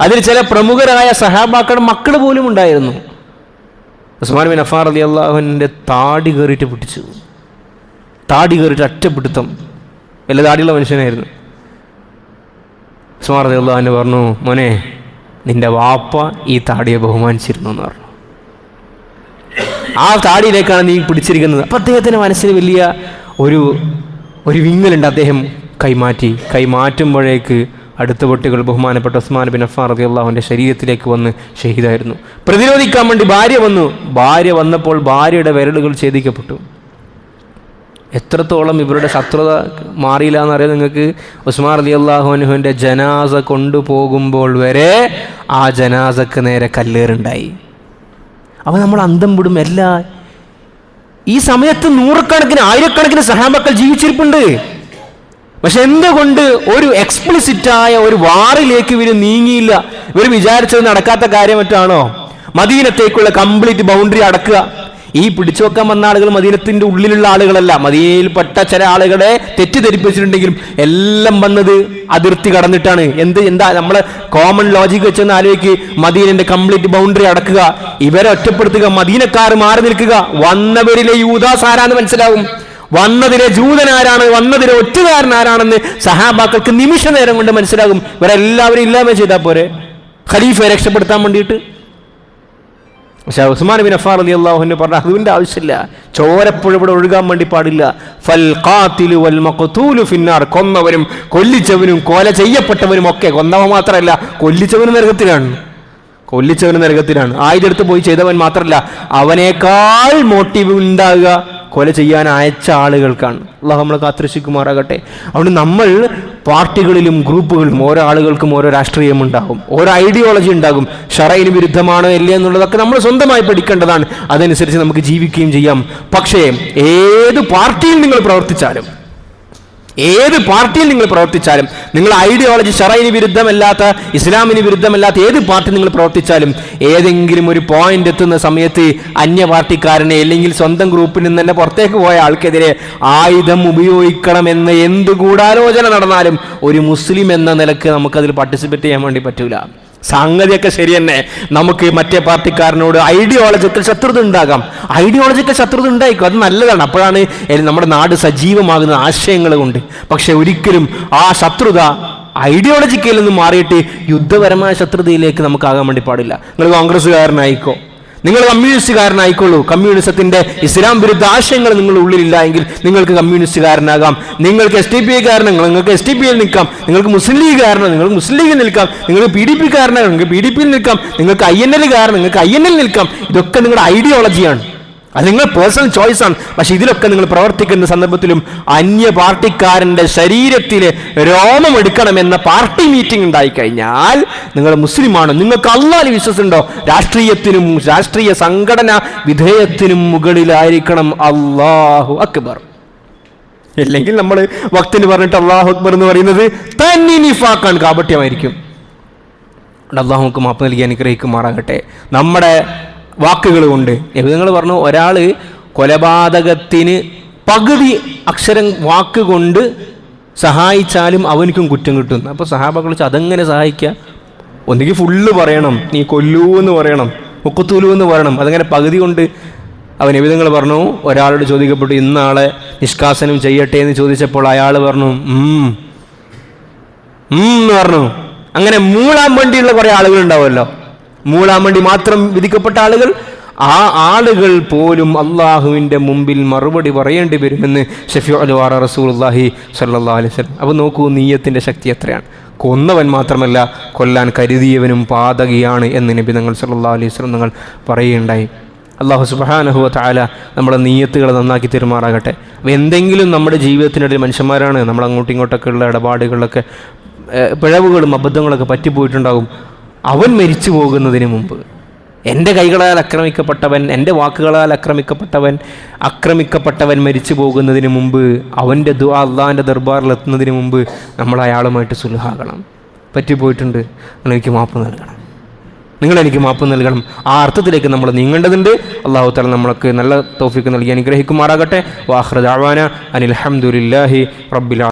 അതിൽ ചില പ്രമുഖരായ സഹാബാക്കളുടെ മക്കൾ പോലും ഉണ്ടായിരുന്നു. ഉസ്മാൻ ബിൻ അഫ്ഫാൻ റളിയല്ലാഹു അൻഹുവിൻ്റെ താടി കയറിയിട്ട് പിടിച്ചു. താടി കയറിയിട്ട് ഒറ്റപ്പിടുത്തം. വലിയ താടിയുള്ള മനുഷ്യനായിരുന്നു. ഉസ്മാൻ റളിയല്ലാഹു അൻഹു പറഞ്ഞു, മോനെ നിന്റെ വാപ്പ ഈ താടിയെ ബഹുമാനിച്ചിരുന്നു എന്ന് പറഞ്ഞു. ആ താടിയിലേക്കാണ് നീ പിടിച്ചിരിക്കുന്നത്. അപ്പം അദ്ദേഹത്തിൻ്റെ മനസ്സിൽ വലിയ ഒരു വിങ്ങലുണ്ട്. അദ്ദേഹം കൈമാറ്റുമ്പോഴേക്ക് അടുത്ത പൊട്ടികൾ ബഹുമാനപ്പെട്ട ഉസ്മാൻ ബിൻ അഫ്ഫാൻ റളിയല്ലാഹു അൻഹുവിൻ്റെ ശരീരത്തിലേക്ക് വന്ന് ഷഹീദായിരുന്നു. പ്രതിരോധിക്കാൻ വേണ്ടി ഭാര്യ വന്നു. ഭാര്യ വന്നപ്പോൾ ഭാര്യയുടെ വിരലുകൾ ഛേദിക്കപ്പെട്ടു. എത്രത്തോളം ഇവരുടെ ശത്രുത മാറിയില്ല എന്നറിയാം നിങ്ങൾക്ക്. ഉസ്മാൻ റളിയല്ലാഹു അൻഹുവിൻ്റെ ജനാസ കൊണ്ടുപോകുമ്പോൾ വരെ ആ ജനാസക്ക് നേരെ കല്ലേറുണ്ടായി. അപ്പോൾ നമ്മൾ അന്തം വിടും. ഈ സമയത്ത് നൂറുകണക്കിന് ആയിരക്കണക്കിന് സഹാബാക്കൾ ജീവിച്ചിരിപ്പുണ്ട്. പക്ഷെ എന്തുകൊണ്ട് ഒരു എക്സ്പ്ലിസിറ്റായ ഒരു വാറിലേക്ക് ഇവർ നീങ്ങിയില്ല? ഇവർ വിചാരിച്ചത് നടക്കാത്ത കാര്യം മറ്റാണോ? മദീനത്തേക്കുള്ള കംപ്ലീറ്റ് ബൗണ്ടറി അടക്കുക, ഈ പിടിച്ചു വെക്കാൻ വന്ന ആളുകൾ മദീനത്തിന്റെ ഉള്ളിലുള്ള ആളുകളല്ല, മദീനയിൽപ്പെട്ട ചില ആളുകളെ തെറ്റിദ്ധരിപ്പിച്ചിട്ടുണ്ടെങ്കിലും എല്ലാം വന്നത് അതിർത്തി കടന്നിട്ടാണ്. എന്താ നമ്മളെ കോമൺ ലോജിക് വെച്ചെന്ന് ആലോചിക്ക്. മദീനന്റെ കംപ്ലീറ്റ് ബൗണ്ടറി അടക്കുക, ഇവരെ ഒറ്റപ്പെടുത്തുക, മദീനക്കാർ മാറി നിൽക്കുക. വന്നവരിലെ യൂദാസ് ആരാന്ന് മനസ്സിലാവും, വന്നതിലെ ജൂതനാരാണ്, വന്നതിലെ ഒറ്റുകാരനാരാണെന്ന് സഹാബാക്കൾക്ക് നിമിഷ നേരം കൊണ്ട് മനസ്സിലാകും. ഇവരെല്ലാവരും ഇല്ലാമേ ചെയ്താൽ പോരെ ഖലീഫയെ രക്ഷപ്പെടുത്താൻ വേണ്ടിയിട്ട്. പക്ഷെ ഉസ്മാൻ ബിൻ അഫ്ഫാൻ റളിയല്ലാഹു അൻഹു പറഞ്ഞു അതിന്റെ ആവശ്യമില്ല, ചോരപ്പുഴ ഇവിടെ ഒഴുകാൻ വേണ്ടി പാടില്ല. ഫൽ ഖാതിലു വൽ മഖ്തൂലു ഫിന്നാർ, കൊന്നവരും കൊല്ലിച്ചവനും കൊല ചെയ്യപ്പെട്ടവരും ഒക്കെ, കൊന്നവ മാത്രമല്ല കൊല്ലിച്ചവനും നരകത്തിലാണ്. ആയുധെടുത്ത് പോയി ചെയ്തവൻ മാത്രമല്ല, അവനേക്കാൾ മോട്ടീവ് ഉണ്ടാകുക കൊല ചെയ്യാൻ അയച്ച ആളുകൾക്കാണ്. അല്ലാഹു നമ്മളെ കാത്തുരക്ഷിക്കുമാറാകട്ടെ. അതുകൊണ്ട് നമ്മൾ പാർട്ടികളിലും ഗ്രൂപ്പുകളിലും ഓരോ ആളുകൾക്കും ഓരോ രാഷ്ട്രീയം ഉണ്ടാകും, ഓരോ ഐഡിയോളജി ഉണ്ടാകും. ശറഈന് വിരുദ്ധമാണോ ഇല്ലേ എന്നുള്ളതൊക്കെ നമ്മൾ സ്വന്തമായി പഠിക്കേണ്ടതാണ്. അതനുസരിച്ച് നമുക്ക് ജീവിക്കുകയും ചെയ്യാം. പക്ഷേ ഏത് പാർട്ടിയിൽ നിങ്ങൾ പ്രവർത്തിച്ചാലും നിങ്ങൾ ഐഡിയോളജി ശറഈന് വിരുദ്ധമല്ലാത്ത, ഇസ്ലാമിന് വിരുദ്ധമല്ലാത്ത ഏത് പാർട്ടി നിങ്ങൾ പ്രവർത്തിച്ചാലും ഏതെങ്കിലും ഒരു പോയിന്റ് എത്തുന്ന സമയത്ത് അന്യ പാർട്ടിക്കാരനെ അല്ലെങ്കിൽ സ്വന്തം ഗ്രൂപ്പിൽ നിന്ന് തന്നെ പുറത്തേക്ക് പോയ ആൾക്കെതിരെ ആയുധം ഉപയോഗിക്കണമെന്ന് എന്ത് ഗൂഢാലോചന നടന്നാലും ഒരു മുസ്ലിം എന്ന നിലക്ക് നമുക്കതിൽ പാർട്ടിസിപ്പേറ്റ് ചെയ്യാൻ വേണ്ടി പറ്റൂല. സംഗതിയൊക്കെ ശരി തന്നെ, നമുക്ക് മറ്റേ പാർട്ടിക്കാരനോട് ഐഡിയോളജിക്കൽ ശത്രുത ഉണ്ടാകാം, ഉണ്ടായിക്കും, അത് നല്ലതാണ്. അപ്പോഴാണ് നമ്മുടെ നാട് സജീവമാകുന്ന ആശയങ്ങൾ കൊണ്ട്. പക്ഷെ ഒരിക്കലും ആ ശത്രുത ഐഡിയോളജിക്കയിൽ നിന്ന് മാറിയിട്ട് യുദ്ധപരമായ ശത്രുതയിലേക്ക് നമുക്കാകാൻ വേണ്ടി പാടില്ല. നിങ്ങൾ കോൺഗ്രസ്സുകാരനായിക്കോ, നിങ്ങൾ കമ്മ്യൂണിസ്റ്റുകാരനായിക്കോളൂ, കമ്മ്യൂണിസത്തിന്റെ ഇസ്ലാം വിരുദ്ധ ആശയങ്ങൾ നിങ്ങളുടെ ഉള്ളിലില്ല എങ്കിൽ നിങ്ങൾക്ക് കമ്മ്യൂണിസ്റ്റുകാരനാകാം. നിങ്ങൾക്ക് SDPI കാരനാകാം, നിങ്ങൾക്ക് SDPയിൽ നിൽക്കാം. നിങ്ങൾക്ക് മുസ്ലിം ലീഗ് കാരനോ, നിങ്ങൾക്ക് മുസ്ലിം ലീഗിൽ നിൽക്കാം. നിങ്ങൾക്ക് PDP കാരനാകാം, നിങ്ങൾക്ക് PDPയിൽ നിൽക്കാം. നിങ്ങൾക്ക് INL കാരൻ, നിങ്ങൾക്ക് INL നിൽക്കാം. ഇതൊക്കെ നിങ്ങളുടെ ഐഡിയോളജിയാണ്, അത് നിങ്ങൾ പേഴ്സണൽ ചോയ്സ് ആണ്. പക്ഷെ ഇതിലൊക്കെ നിങ്ങൾ പ്രവർത്തിക്കുന്ന സന്ദർഭത്തിലും അന്യ പാർട്ടിക്കാരന്റെ ശരീരത്തിലെ രോമം എടുക്കണമെന്ന പാർട്ടി മീറ്റിംഗ് ഉണ്ടായിക്കഴിഞ്ഞാൽ നിങ്ങൾ മുസ്ലിമാണോ, നിങ്ങൾക്ക് അല്ലാഹുവിൽ വിശ്വാസമുണ്ടോ, രാഷ്ട്രീയത്തിനും രാഷ്ട്രീയ സംഘടന വിധേയത്തിനും മുകളിലായിരിക്കണം അല്ലാഹു അക്ബർ. അല്ലെങ്കിൽ നമ്മൾ വക്തിന് പറഞ്ഞിട്ട് അല്ലാഹു അക്ബർ എന്ന് പറയുന്നത് തന്നെ നിഫാഖാൻ, കാപട്യമായിരിക്കും. അല്ലാഹു നമുക്ക് മാപ്പ് നൽകി അനുഗ്രഹിക്കുമാറാകട്ടെ. നമ്മുടെ വാക്കുകൾ കൊണ്ട് നിങ്ങൾ പറഞ്ഞു, ഒരാൾ കൊലപാതകത്തിന് പകുതി അക്ഷരം വാക്കുകൊണ്ട് സഹായിച്ചാലും അവനിക്കും കുറ്റം കിട്ടും. അപ്പോൾ സഹാബാക്കൾ അതെങ്ങനെ സഹായിക്കുക? ഒന്നുകിൽ ഫുള്ള് പറയണം, നീ കൊല്ലൂ എന്ന് പറയണം, മുക്കത്തൂലു എന്ന് പറയണം. അതങ്ങനെ പകുതി കൊണ്ട് അവൻ എവിധങ്ങൾ പറഞ്ഞു. ഒരാളോട് ചോദിക്കപ്പെട്ടു ഇന്നാളെ നിഷ്കാസനം ചെയ്യട്ടെ എന്ന് ചോദിച്ചപ്പോൾ അയാൾ പറഞ്ഞു എന്ന് പറഞ്ഞു. അങ്ങനെ മൂളാൻ വേണ്ടിയുള്ള കുറേ ആളുകൾ ഉണ്ടാവുമല്ലോ, മൂളാൻ വേണ്ടി മാത്രം വിധിക്കപ്പെട്ട ആളുകൾ, ആ ആളുകൾ പോലും അള്ളാഹുവിൻ്റെ മുമ്പിൽ മറുപടി പറയേണ്ടി വരുമെന്ന് ഷഫീഉൽ വറ റസൂലുള്ളാഹി സ്വല്ലല്ലാഹു അലൈഹി വസല്ലം. അപ്പോൾ നോക്കൂ നീയത്തിൻ്റെ ശക്തി എത്രയാണ്. കൊന്നവൻ മാത്രമല്ല, കൊല്ലാൻ കരുതിയവനും പാതകിയാണ് എന്ന് നബി തങ്ങൾ സ്വല്ലല്ലാഹു അലൈഹി വസല്ലം തങ്ങൾ പറയുകയുണ്ടായി. അല്ലാഹു സുബ്ഹാനഹു വ തആല നമ്മുടെ നീയത്തുകൾ നന്നാക്കി തരുമാറാകട്ടെ. എന്തെങ്കിലും നമ്മുടെ ജീവിതത്തിനിടയിൽ മനുഷ്യന്മാരാണ്, നമ്മൾ അങ്ങോട്ടും ഇങ്ങോട്ടൊക്കെ ഉള്ള ഇടപാടുകളിലൊക്കെ പിഴവുകളും അബദ്ധങ്ങളൊക്കെ പറ്റിപ്പോയിട്ടുണ്ടാകും. അവൻ മരിച്ചു പോകുന്നതിന് മുമ്പ്, എൻ്റെ കൈകളാൽ ആക്രമിക്കപ്പെട്ടവൻ, എൻ്റെ വാക്കുകളാൽ ആക്രമിക്കപ്പെട്ടവൻ മരിച്ചു പോകുന്നതിന് മുമ്പ്, അവൻ്റെ ദുആ അള്ളാഹിൻ്റെ ദർബാറിൽ എത്തുന്നതിന് മുമ്പ് നമ്മൾ അയാളുമായിട്ട് സുൽഹാകണം. പറ്റിപ്പോയിട്ടുണ്ട്, നിങ്ങളെനിക്ക് മാപ്പ് നൽകണം. ആ അർത്ഥത്തിലേക്ക് നമ്മൾ നീങ്ങേണ്ടതുണ്ട്. അല്ലാഹു തആല നമ്മൾക്ക് നല്ല തൗഫീഖ് നൽകി അനുഗ്രഹിക്കുമാറാകട്ടെ. വാഖിറു ദഅവാന അനിൽ ഹംദുലില്ലാഹി റബ്ബിൽ